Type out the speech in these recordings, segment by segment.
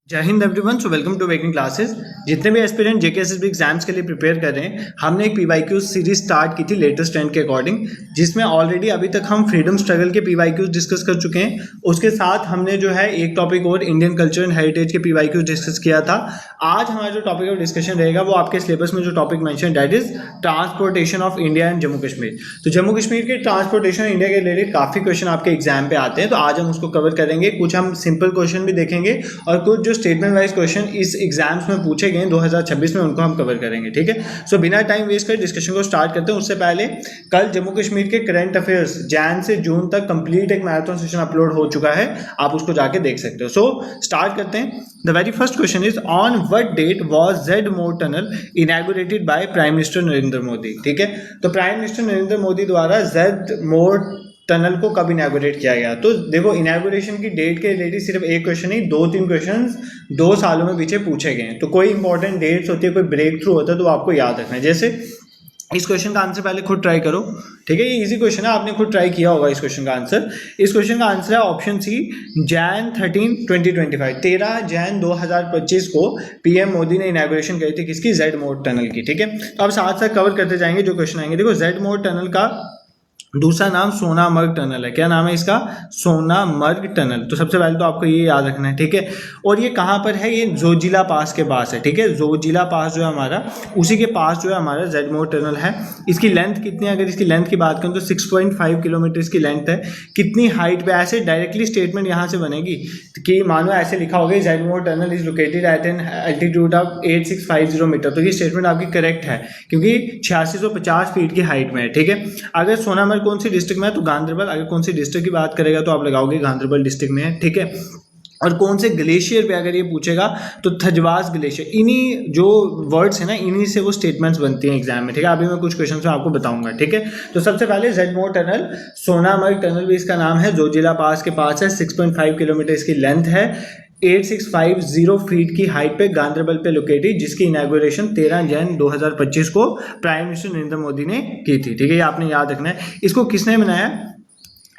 जय Hind everyone. So welcome to waking classes. जितने भी एस्पिरेंट जेके एसएसबी एग्जाम्स के लिए प्रिपेयर कर रहे हैं, हमने एक पीवाईक्यू सीरीज स्टार्ट की थी लेटेस्ट ट्रेंड के अकॉर्डिंग, जिसमें ऑलरेडी अभी तक हम फ्रीडम स्ट्रगल के पीवाईक्यूज डिस्कस कर चुके हैं। उसके साथ हमने जो है एक टॉपिक और इंडियन कल्चर एंड हेरिटेज के पीवाईक्यूज डिस्कस किया था। आज हमारा जो टॉपिक ऑफ डिस्कशन रहेगा वो आपके सिलेबस में जो topic mention that is transportation of India and Jammu Kashmir. तो जम्मू कश्मीर के ट्रांसपोर्टेशन इंडिया के रिलेटेड काफ़ी क्वेश्चन आपके एग्जाम पे आते हैं, तो आज हम उसको कवर करेंगे। कुछ हम सिंपल क्वेश्चन भी देखेंगे और कुछ जो स्टेटमेंट वाइज क्वेश्चन इस एग्जाम्स में पूछे गए 2026 में, उनको हम कवर करेंगे। ठीक है, सो बिना टाइम वेस्ट कर डिस्कशन को स्टार्ट करते हैं। उससे पहले कल जम्मू कश्मीर के करंट अफेयर्स जैन से जून तक कंप्लीट एक मैराथन सेशन अपलोड हो चुका है, आप उसको जाके देख सकते हो। सो स्टार्ट करते हैं। The very first question is on what date was Z Morh tunnel inaugurated by prime minister Narendra Modi. ठीक है, तो प्राइम मिनिस्टर नरेंद्र मोदी द्वारा जेड मोर टनल को कब इनैगुरेट किया गया। तो देखो, इनैगुरेशन की डेट के रिलेटेड सिर्फ एक क्वेश्चन नहीं, 2-3 क्वेश्चंस 2 सालों में पीछे पूछे गए हैं। तो कोई इंपॉर्टेंट डेट्स होती है, कोई ब्रेक थ्रू होता है, तो आपको याद रखना है। जैसे इस क्वेश्चन का आंसर पहले खुद ट्राई करो। ठीक है, ये इजी क्वेश्चन है, आपने खुद ट्राई किया होगा इस क्वेश्चन का आंसर। इस क्वेश्चन का आंसर है ऑप्शन सी, जैन 13, 2025। 13 जैन 2025 को पीएम मोदी ने इनैगुरेशन करी थी किसकी, जेड मोर टनल की। ठीक है, तो अब साथ साथ कवर करते जाएंगे जो क्वेश्चन आएंगे। देखो, जेड मोर टनल का दूसरा नाम सोनामर्ग टनल है। क्या नाम है इसका, सोनामर्ग टनल। तो सबसे पहले तो आपको ये याद रखना है। ठीक है, और ये कहाँ पर है, ये जोजिला पास के पास है। ठीक है, जोजिला पास जो है हमारा, उसी के पास जो है हमारा जेड मोर टनल है। इसकी लेंथ कितनी है, अगर इसकी लेंथ की बात करें तो 6.5 किलोमीटर इसकी लेंथ है। कितनी हाइट पे, ऐसे डायरेक्टली स्टेटमेंट यहाँ से बनेगी कि मानो ऐसे लिखा होगा Z Morh tunnel is located at an altitude of 8650 metre, तो ये स्टेटमेंट आपकी करेक्ट है क्योंकि 8650 फीट की हाइट में है। ठीक है, अगर सोनामर्ग कौन सी डिस्ट्रिक्ट में है, तो गांधरबल। अगर कौन सी डिस्ट्रिक्ट की बात करेगा तो आप लगाओगे गांधरबल डिस्ट्रिक्ट में है। ठीक है, और कौन से ग्लेशियर पे अगर ये पूछेगा तो थजवास ग्लेशियर। इन्हीं जो वर्ड्स है ना, इन्हीं से वो स्टेटमेंट्स बनती हैं एग्जाम में। ठीक है, अभी मैं कुछ क्वेश्चन में आपको बताऊंगा। ठीक है, तो सबसे पहले Z Morh tunnel, Sonamarg tunnel भी इसका नाम है, जोजिला पास के पास है। 6.5 किलोमीटर इसकी लेंथ है, 8650 फीट की हाइट पे गांधरबल पे लोकेटेड, जिसकी इनैगुरेशन 13 जैन 2025 को प्राइम मिनिस्टर नरेंद्र मोदी ने की थी। ठीक है, ये आपने याद रखना है। इसको किसने बनाया,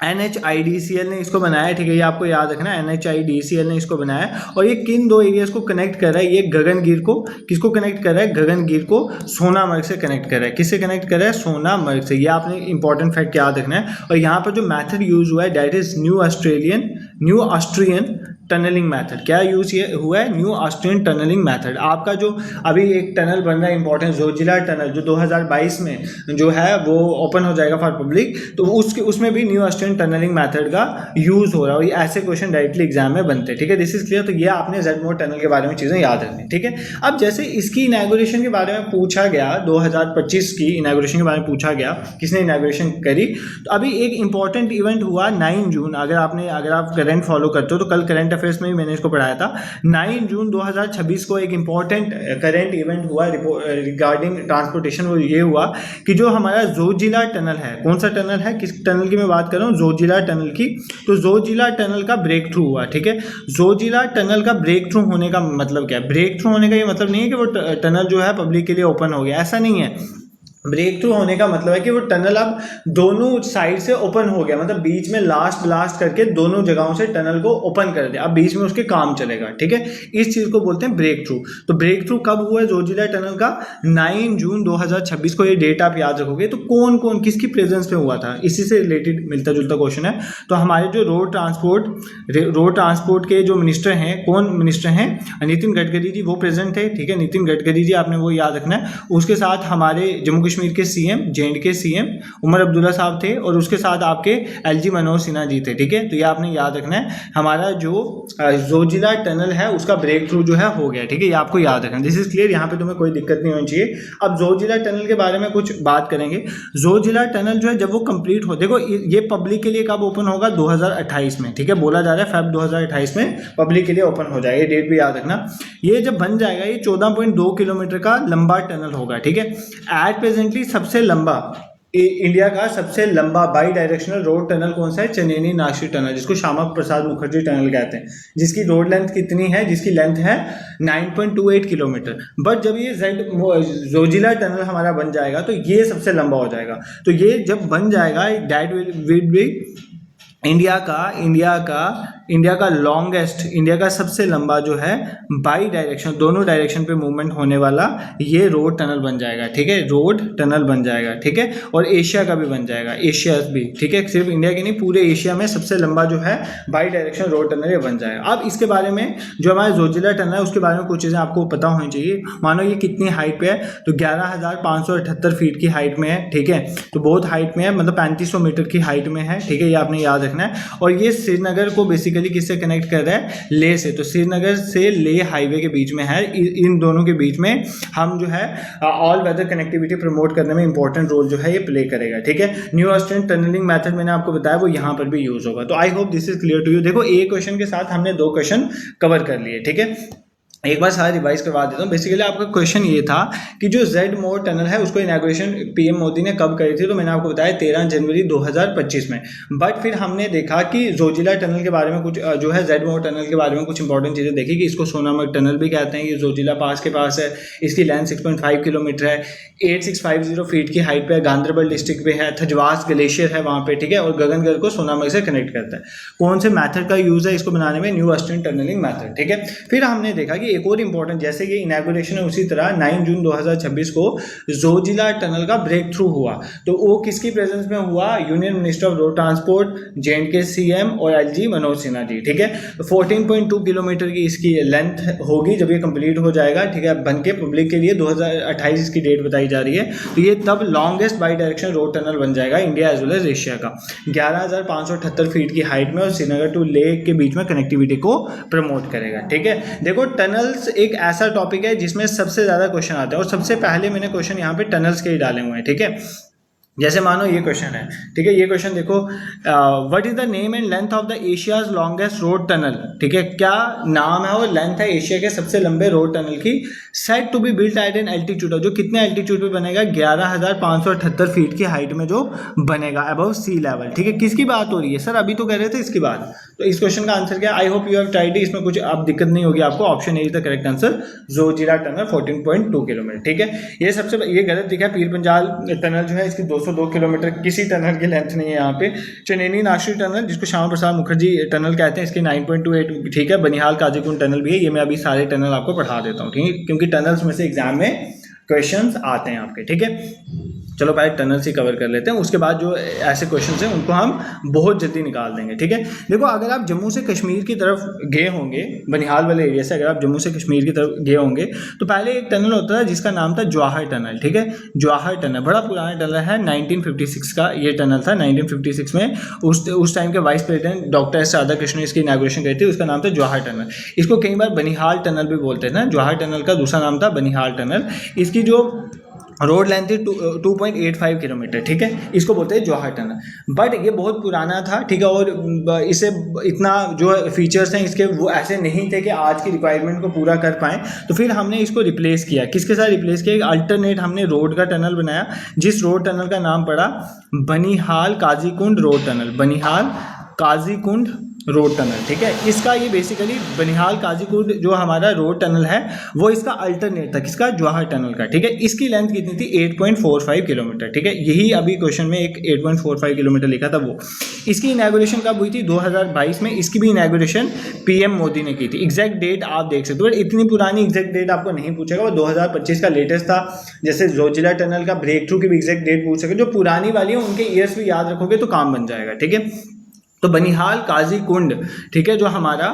NHIDCL ने इसको बनाया। ठीक है, ये आपको याद रखना है, NHIDCL ने इसको बनाया। और ये किन दो एरियाज को कनेक्ट कर रहा है, ये गगनगिर को, किसको कनेक्ट कर रहा है, गगनगिर को सोनामर्ग से कनेक्ट कर रहा है। किससे कनेक्ट कर रहा है, सोनामर्ग से। ये आपने इंपॉर्टेंट फैक्ट याद रखना है। और यहाँ पर जो मैथड यूज हुआ है that is new Austrian tunnelling method. क्या यूज हुआ है, न्यू ऑस्ट्रियन टनलिंग मैथड। आपका जो अभी एक टनल बन रहा है इंपॉर्टेंट, जोजिला टनल, जो 2022 में जो है वो ओपन हो जाएगा फॉर पब्लिक, तो उसमें भी न्यू ऑस्ट्रियन टनलिंग मैथड का यूज हो रहा है। और ऐसे क्वेश्चन डायरेक्टली एग्जाम में बनते हैं। ठीक है, दिस इज क्लियर। तो ये आपने जेड मोर टनल के बारे में चीजें याद रखनी। ठीक है, अब जैसे इसकी इनैगुरेशन के बारे में पूछा गया, 2025 की इनैगुरेशन के बारे में पूछा गया, किसने इनैगुरेशन करी, तो अभी एक इंपॉर्टेंट इवेंट हुआ 9 जून। अगर आप करंट फॉलो करते हो तो कल करंट अफेयर्स में भी मैंने इसको पढ़ाया था। 9 जून 2026 को एक इंपॉर्टेंट करंट इवेंट हुआ रिगार्डिंग ट्रांसपोर्टेशन। वो ये हुआ कि जो हमारा जोजिला टनल है, कौन सा टनल है, किस टनल की मैं बात कर रहा हूँ, जोजिला टनल की। तो जोजिला टनल का ब्रेक थ्रू हुआ। ठीक है, जोजिला टनल का ब्रेक थ्रू होने का मतलब क्या है, ब्रेक थ्रू होने का ये मतलब नहीं है कि वो टनल जो है पब्लिक के लिए ओपन हो गया, ऐसा नहीं है। ब्रेक थ्रू होने का मतलब है कि वो टनल अब दोनों साइड से ओपन हो गया, मतलब बीच में लास्ट ब्लास्ट करके दोनों जगहों से टनल को ओपन कर दिया, अब बीच में उसके काम चलेगा। ठीक है, इस चीज को बोलते हैं ब्रेक थ्रू। तो ब्रेक थ्रू कब हुआ है जोजिला टनल का, 9 जून 2026 को। ये डेट आप याद रखोगे। तो कौन कौन किसकी प्रेजेंस में हुआ था, इसी से रिलेटेड मिलता जुलता क्वेश्चन है। तो हमारे जो रोड ट्रांसपोर्ट के जो मिनिस्टर हैं, कौन मिनिस्टर हैं, नितिन गडकरी जी, वो प्रेजेंट थे। ठीक है, नितिन गडकरी जी, आपने वो याद रखना है। उसके साथ हमारे जम्मू कश्मीर के CM, J&K CM Omar Abdullah साहब थे, और उसके साथ आपके LG मनोज सिन्हा जी थे। ठीक है, तो ये आपने याद रखना है। हमारा जो जोजिला टनल है उसका ब्रेक थ्रू जो है हो गया। ठीक है, ये आपको याद रखना है। दिस इज क्लियर, यहाँ पे तुम्हें कोई दिक्कत नहीं होनी चाहिए। अब जोजिला टनल के बारे में कुछ बात करेंगे। जोजिला टनल जो है जब वो कंप्लीट हो, देखो ये पब्लिक के लिए कब ओपन होगा, 2028 में। ठीक है, बोला जा रहा है फेब 2028 में पब्लिक के लिए ओपन हो जाएगा, ये डेट भी याद रखना। ये जब बन जाएगा, ये 14.2 किलोमीटर का लंबा टनल होगा। ठीक है, एट प्रेजेंटली सबसे लंबा इंडिया का सबसे लंबा बाई डायरेक्शनल रोड टनल कौन सा है, चेन्नई नागपुर टनल, जिसको श्यामा प्रसाद मुखर्जी टनल कहते हैं, जिसकी रोड लेंथ कितनी है, जिसकी लेंथ है 9.28 किलोमीटर। बट जब ये जोजिला टनल हमारा बन जाएगा तो ये सबसे लंबा हो जाएगा। तो ये जब बन जाएगा, दैट विल बी इंडिया का इंडिया का लॉन्गेस्ट, इंडिया का सबसे लंबा जो है बाई डायरेक्शन, दोनों डायरेक्शन पे मूवमेंट होने वाला ये रोड टनल बन जाएगा, ठीक है, रोड टनल बन जाएगा, ठीक है। और एशिया का भी बन जाएगा, एशिया भी, ठीक है, सिर्फ इंडिया की नहीं पूरे एशिया में सबसे लंबा जो है बाई डायरेक्शन रोड टनल ये बन जाएगा। अब इसके बारे में जो हमारा जोजिला टनल है उसके बारे में कुछ चीज़ें आपको पता होनी चाहिए। मानो ये कितनी हाइट पे है, तो 11,578 फीट की हाइट में है, ठीक है, तो बहुत हाइट में है, मतलब 3500 मीटर की हाइट में है, ठीक है, ये आपने याद रखना है। और ये श्रीनगर को बेसिकली किससे कनेक्ट कर रहा है, लेह से, तो श्रीनगर से लेह हाईवे के बीच में है। इन दोनों के बीच में हम जो है ऑल वेदर कनेक्टिविटी प्रमोट करने में इंपॉर्टेंट रोल जो है ये प्ले करेगा, ठीक है। न्यू ऑस्ट्रेलियन टनलिंग मेथड मैंने आपको बताया वो यहाँ पर भी यूज होगा। तो I hope this is clear to you. देखो एक क्वेश्चन के साथ हमने 2 क्वेश्चन कवर कर लिए, ठीक है। एक बार सारा रिवाइज करवा देता हूँ। बेसिकली आपका क्वेश्चन ये था कि जो जेड मोर टनल है उसको इनॉग्रेशन पीएम मोदी ने कब करी थी, तो मैंने आपको बताया 13 जनवरी 2025 में। बट फिर हमने देखा कि जोजिला टनल के बारे में कुछ जो है जेड मोर टनल के बारे में कुछ इंपॉर्टेंट चीज़ें देखी कि इसको सोनामर्ग टनल भी कहते हैं। ये जोजिला पास के पास है, इसकी लेंथ 6.5 किलोमीटर है, 8650 फीट की हाइट पे है, गांधरबल डिस्ट्रिक्ट पे है, थजवास ग्लेशियर है वहाँ पे, ठीक है, और गगनगढ़ को सोनामर्ग से कनेक्ट करता है। कौन से मैथड का यूज़ है इसको बनाने में, न्यू ऑस्ट्रेलियन टनलिंग मैथड, ठीक है। फिर हमने देखा कि एक और इंपॉर्टेंट, जैसे ये इनॉग्रेशन है उसी तरह 9 जून 2026 को जोजिला टनल का ब्रेक थ्रू हुआ, तो वो किसकी प्रेजेंस में हुआ, union minister of road transport, J&K CM और एलजी मनोज सिन्हा जी, ठीक है। 14.2 किलोमीटर की इसकी लेंथ होगी जब ये कंप्लीट हो जाएगा, ठीक है, बन के पब्लिक के लिए 2028 की डेट बताई जा रही है। तो ये तब longest bi direction road tunnel बन जाएगा India as well as Asia का, 11,578 फीट की हाइट में, और श्रीनगर टू लेह के बीच में कनेक्टिविटी को प्रमोट करेगा, ठीक है। देखो टनल्स एक ऐसा टॉपिक है जिसमें सबसे ज्यादा क्वेश्चन आते हैं, और सबसे पहले मैंने क्वेश्चन यहाँ पे टनल्स के ही डाले हुए हैं, ठीक है। जैसे मानो ये क्वेश्चन है, ठीक है, ये क्वेश्चन देखो, what is the name and length of the Asia's longest road tunnel, ठीक है, क्या नाम है और लेंथ है एशिया के सबसे लंबे रोड टनल की, set to be built at an altitude, जो कितने एल्टीट्यूड पे बनेगा, 11,578 फीट की हाइट में जो बनेगा अबव सी लेवल, ठीक है। किसकी बात हो रही है सर, अभी तो कह रहे थे इसकी बात, तो इस क्वेश्चन का आंसर क्या, I hope you have tried, इसमें कुछ अब दिक्कत नहीं होगी आपको, option A is the correct answer, Zoji La tunnel 14.2 kilometre, ठीक है। ये सबसे ये गलत दिखा, पीर पंजाल टनल जो है इसकी 202 किलोमीटर, किसी टनल की लेंथ नहीं है यहाँ पे। चनेनी नागश्री टनल जिसको श्यामा प्रसाद मुखर्जी टनल कहते हैं, इसकी 9.28, ठीक है। बनिहाल काजीकुंड टनल भी है, ये मैं अभी सारे टनल आपको पढ़ा देता हूँ, ठीक है, क्योंकि टनल्स में से एग्जाम में क्वेश्चंस आते हैं आपके, ठीक है। चलो पहले टनल्स ही कवर कर लेते हैं, उसके बाद जो ऐसे क्वेश्चंस हैं उनको हम बहुत जल्दी निकाल देंगे, ठीक है। देखो अगर आप जम्मू से कश्मीर की तरफ गए होंगे, बनिहाल वाले एरिया से अगर आप जम्मू से कश्मीर की तरफ गए होंगे, तो पहले एक टनल होता था जिसका नाम था जवाहर टनल, ठीक है। जवाहर टनल बड़ा पुराना टनल है, 1956 का ये टनल था। 1956 में उस टाइम के vice president doctor S Radhakrishnan इसकी इनॉग्रेशन करी थी, उसका नाम था जवाहर टनल। इसको कई बार बनिहाल टनल भी बोलते थे ना, जवाहर टनल का दूसरा नाम था बनिहाल टनल। इसकी जो रोड लेंथ थी 2.85 किलोमीटर, ठीक है, इसको बोलते हैं जवाहर टनल। बट ये बहुत पुराना था, ठीक है, और इसे इतना जो फीचर्स हैं इसके वो ऐसे नहीं थे कि आज की रिक्वायरमेंट को पूरा कर पाएँ, तो फिर हमने इसको रिप्लेस किया। किसके साथ रिप्लेस किया, एक अल्टरनेट हमने रोड का टनल बनाया, जिस रोड टनल का नाम पड़ा Banihal Qazigund road tunnel, Banihal Qazigund road tunnel, ठीक है। इसका ये बेसिकली बनिहाल काजीकुंड जो हमारा रोड टनल है वो इसका अल्टरनेट था, किसका, जवाहर टनल का, ठीक है। इसकी लेंथ कितनी थी, 8.45 किलोमीटर, ठीक है। यही अभी क्वेश्चन में एक 8.45 किलोमीटर लिखा था वो। इसकी इनॉग्रेशन कब हुई थी, 2022 में। इसकी भी इनॉग्रेशन पीएम मोदी ने की थी। एग्जैक्ट डेट आप देख सकते हो, बट इतनी पुरानी एग्जैक्ट डेट आपको नहीं पूछेगा, वो 2025 का लेटेस्ट था। जैसे जोजिला टनल का ब्रेक थ्रू की भी एग्जैक्ट डेट पूछ सके, जो पुरानी वाली है उनके ईयर्स भी याद रखोगे तो काम बन जाएगा, ठीक है। तो बनिहाल काजीकुंड, ठीक है, जो हमारा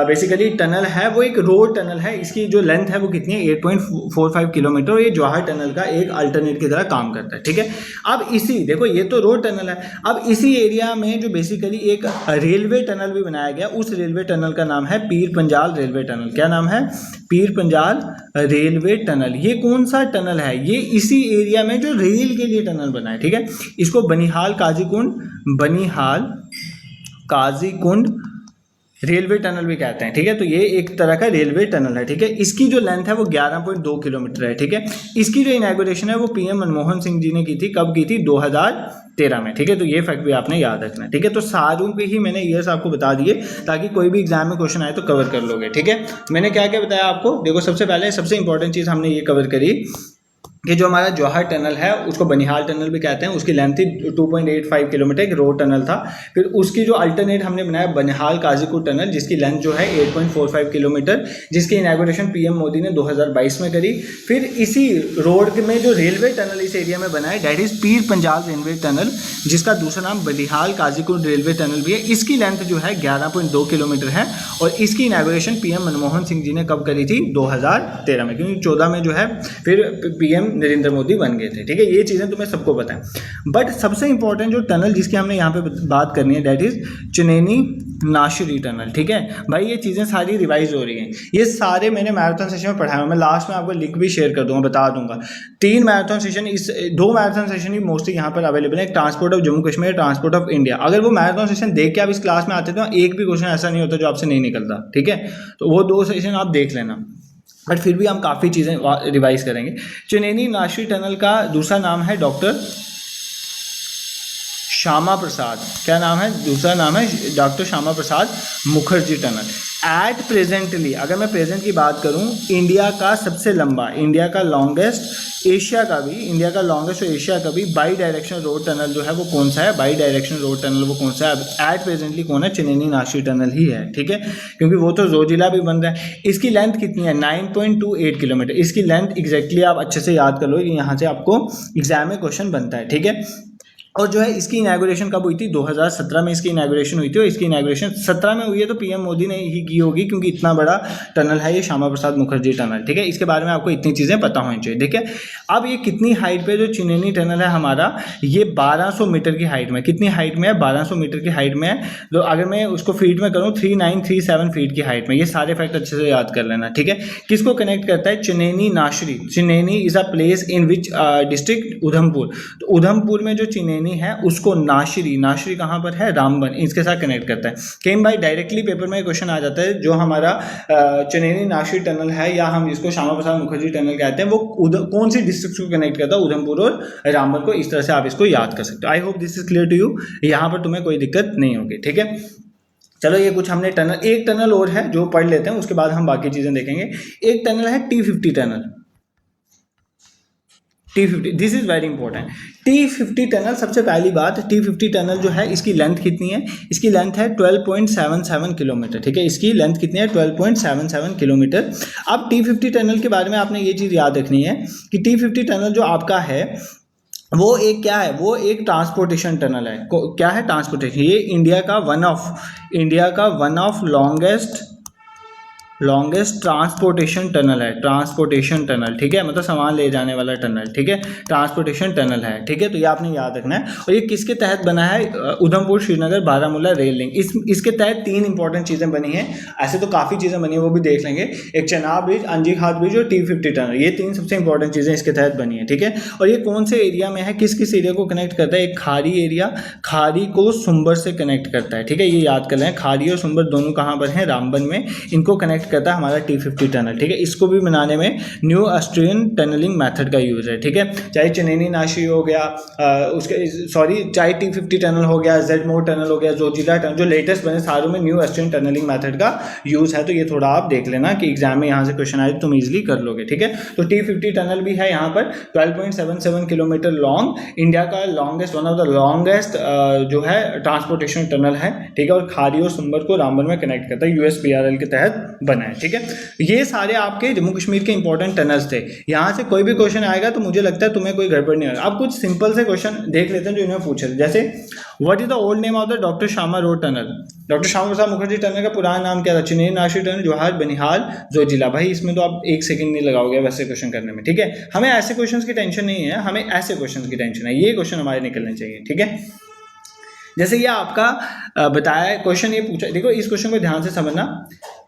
बेसिकली टनल है वो एक रोड टनल है। इसकी जो लेंथ है वो कितनी है, 8.45 किलोमीटर, और ये जवाहर टनल का एक अल्टरनेट की तरह काम करता है, ठीक है। अब इसी देखो, ये तो रोड टनल है, अब इसी एरिया में जो बेसिकली एक रेलवे टनल भी बनाया गया, उस रेलवे टनल का नाम है पीर पंजाल रेलवे टनल। क्या नाम है, पीर पंजाल रेलवे टनल। ये कौन सा टनल है, ये इसी एरिया में जो रेल के लिए टनल बना है, ठीक है। इसको बनिहाल काजीकुंड, बनिहाल काजीकुंड रेलवे टनल भी कहते हैं, ठीक है। तो ये एक तरह का रेलवे टनल है, ठीक है। इसकी जो लेंथ है वो 11.2 किलोमीटर है, ठीक है। इसकी जो इनॉग्रेशन है वो पीएम मनमोहन सिंह जी ने की थी, कब की थी, 2013 में, ठीक है। तो ये फैक्ट भी आपने याद रखना है, ठीक है। तो सारों के ही मैंने ईयर्स आपको बता दिए ताकि कोई भी एग्जाम में क्वेश्चन आए तो कवर कर लोगे, ठीक है। मैंने क्या क्या बताया आपको, देखो सबसे पहले सबसे इंपॉर्टेंट चीज़ हमने ये कवर करी कि जो हमारा जौहर टनल है उसको बनिहाल टनल भी कहते हैं, उसकी लेंथ थी 2.85 किलोमीटर, एक रोड टनल था। फिर उसकी जो अल्टरनेट हमने बनाया बनिहाल काजीकुंड टनल, जिसकी लेंथ जो है 8.45 किलोमीटर, जिसकी इनॉग्रेशन पीएम मोदी ने 2022 में करी। फिर इसी रोड में जो रेलवे टनल इस एरिया में बना है that is Pir Panjal railway tunnel, जिसका दूसरा नाम बनिहाल काजीकुंड रेलवे टनल भी है। इसकी लेंथ जो है 11.2 किलोमीटर है और इसकी इनॉग्रेशन पीएम मनमोहन सिंह जी ने कब करी थी? 2013 में, क्योंकि 14 में जो है फिर पीएम नरेंद्र मोदी बन गए थे। ठीक है, ये चीज़ें तुम्हें सबको पता है। बट सबसे इंपॉर्टेंट जो टनल जिसकी हमने यहाँ पे बात करनी है दैट इज चुनेनी नाशरी टनल। ठीक है भाई, ये चीज़ें सारी रिवाइज हो रही हैं, ये सारे मैंने मैराथन सेशन में पढ़ाया। मैं लास्ट में आपको लिंक भी शेयर कर दूंगा, बता दूंगा। 3 मैराथन सेशन, इस 2 मैराथन सेशन ही मोस्टली यहाँ पर अवेलेबल है, transport of Jammu Kashmir, transport of India. अगर वो मैराथन सेशन देख के आप इस क्लास में आते तो एक भी क्वेश्चन ऐसा नहीं होता जो आपसे नहीं निकलता। ठीक है, तो वो 2 सेशन आप देख लेना, बट फिर भी हम काफ़ी चीज़ें रिवाइज करेंगे। चुनेनी नाशरी टनल का दूसरा नाम है डॉक्टर श्यामा प्रसाद। क्या नाम है? दूसरा नाम है doctor Shyama Prasad Mukherjee tunnel. At presently, अगर मैं प्रेजेंट की बात करूं, इंडिया का सबसे लंबा, इंडिया का लॉन्गेस्ट, एशिया का भी, इंडिया का लॉन्गेस्ट और एशिया का भी बाई डायरेक्शनल रोड टनल जो है वो कौन सा है? बाई डायरेक्शनल रोड टनल वो कौन सा है? एट प्रेजेंटली कौन है? चुनेनी नाशरी टनल ही है। ठीक है, क्योंकि वो तो जोजिला भी बन रहा है। इसकी लेंथ कितनी है? 9.28 किलोमीटर। इसकी लेंथ एग्जैक्टली आप अच्छे से याद कर लो, यहाँ से आपको एग्जाम में क्वेश्चन बनता है। ठीक है, और जो है इसकी इनॉग्रेशन कब हुई थी? 2017 में इसकी इनॉग्रेशन हुई थी, और इसकी इनॉग्रेशन 17 में हुई है तो पीएम मोदी ने ही की होगी, क्योंकि इतना बड़ा टनल है ये श्यामा प्रसाद मुखर्जी टनल। ठीक है, इसके बारे में आपको इतनी चीज़ें पता होनी चाहिए। ठीक है, अब ये कितनी हाइट पे जो चुनेनी टनल है हमारा, ये 1200 मीटर की हाइट में, कितनी हाइट में है? 1200 मीटर की हाइट में है। तो अगर मैं उसको फीट में करूँ 3937 फीट की हाइट में। ये सारे फैक्ट अच्छे से याद कर लेना। ठीक है, किसको कनेक्ट करता है? Chenani Nashri. Chenani is a place in which district? Udhampur. तो उधमपुर में जो चुनेनी है उसको नाशरी, नाशरी कहाँ पर है? रामबन, इसके साथ कनेक्ट करता है। कई बार डायरेक्टली पेपर में क्वेश्चन आ जाता है, जो हमारा चुनेनी नाशरी टनल है या हम जिसको श्यामा प्रसाद मुखर्जी टनल कहते हैं, वो कौन सी डिस्ट्रिक्ट को कनेक्ट करता है? उधमपुर और रामबन को। इस तरह से आप इसको याद कर सकते हो। I hope this is clear to you, यहाँ पर तुम्हें कोई दिक्कत नहीं होगी। ठीक है, चलो ये कुछ हमने टनल, एक टनल और है जो पढ़ लेते हैं, उसके बाद हम बाकी चीजें देखेंगे। एक टनल है T50 tunnel. T50, this is very important. T50 tunnel, सबसे पहली बात, T50 टनल जो है इसकी लेंथ कितनी है? इसकी लेंथ है 12.77 किलोमीटर। ठीक है, इसकी लेंथ कितनी है? 12.77 किलोमीटर। अब T50 टनल के बारे में आपने ये चीज़ याद रखनी है कि T50 टनल जो आपका है वो एक क्या है? वो एक ट्रांसपोर्टेशन टनल है। क्या है? ट्रांसपोर्टेशन। ये इंडिया का one of longest transportation tunnel है। ट्रांसपोर्टेशन टनल, ठीक है, मतलब सामान ले जाने वाला टनल। ठीक है, ट्रांसपोर्टेशन टनल है। ठीक है, तो ये आपने याद रखना है। और ये किसके तहत बना है? Udhampur Srinagar Baramulla rail link. इसके तहत 3 इंपॉर्टेंट चीज़ें बनी हैं। ऐसे तो काफ़ी चीज़ें बनी है, वो भी देख लेंगे। एक चनाब ब्रिज, अंजी खाद ब्रिज और T50 टनल, ये 3 सबसे इंपॉर्टेंट चीज़ें इसके तहत बनी है। ठीक है, और ये कौन से एरिया में है? किस किस एरिया को कनेक्ट करता है? एक खारी एरिया, खारी को सुंबर से कनेक्ट करता है। ठीक है, ये याद कर लें। खारी और सुंबर दोनों कहाँ पर हैं? रामबन में। इनको कनेक्ट करता है हमारा T50 टनल। ठीक है, इसको भी बनाने में न्यू ऑस्ट्रियन टनलिंग मेथड का यूज है। ठीक है, चाहे चुनेनी नाशरी हो गया, चाहे T50 टनल हो गया, जेडमोर टनल हो गया, जोजिला टनल, जो लेटेस्ट बने सारों में न्यू ऑस्ट्रियन टनलिंग मेथड का यूज है। तो ये थोड़ा आप देख लेना कि एग्जाम में यहाँ से क्वेश्चन आए तो तुम इजिली कर लोगे। ठीक है, तो T50 टनल भी है यहाँ पर 12.77 किलोमीटर लॉन्ग, इंडिया का longest, one of the longest जो है ट्रांसपोर्टेशन टनल है। ठीक है, और खारी और सुंबर को रामबन में कनेक्ट करता है, USPRL के तहत बना है। ठीक है, ये सारे आपके जम्मू कश्मीर के इंपॉर्टेंट टनल्स थे। यहाँ से कोई भी क्वेश्चन आएगा तो मुझे लगता है तुम्हें कोई गड़बड़ नहीं होगा। अब कुछ सिंपल से क्वेश्चन देख लेते हैं जो इन्होंने पूछे, जैसे what is the old name of the doctor Shyama road tunnel? Doctor Shyama Prasad Mukherjee tunnel का पुराना नाम क्या था? चुनेनी नाशरी टनल, जौहर, बनिहाल, जोजिला। भाई इसमें तो आप 1 सेकंड नहीं लगाओगे वैसे क्वेश्चन करने में। ठीक है, हमें ऐसे क्वेश्चन की टेंशन नहीं है, हमें ऐसे क्वेश्चन की टेंशन है। ये क्वेश्चन हमारे निकलने चाहिए। ठीक है, जैसे ये आपका बताया क्वेश्चन, ये पूछा, देखो इस क्वेश्चन को ध्यान से समझना।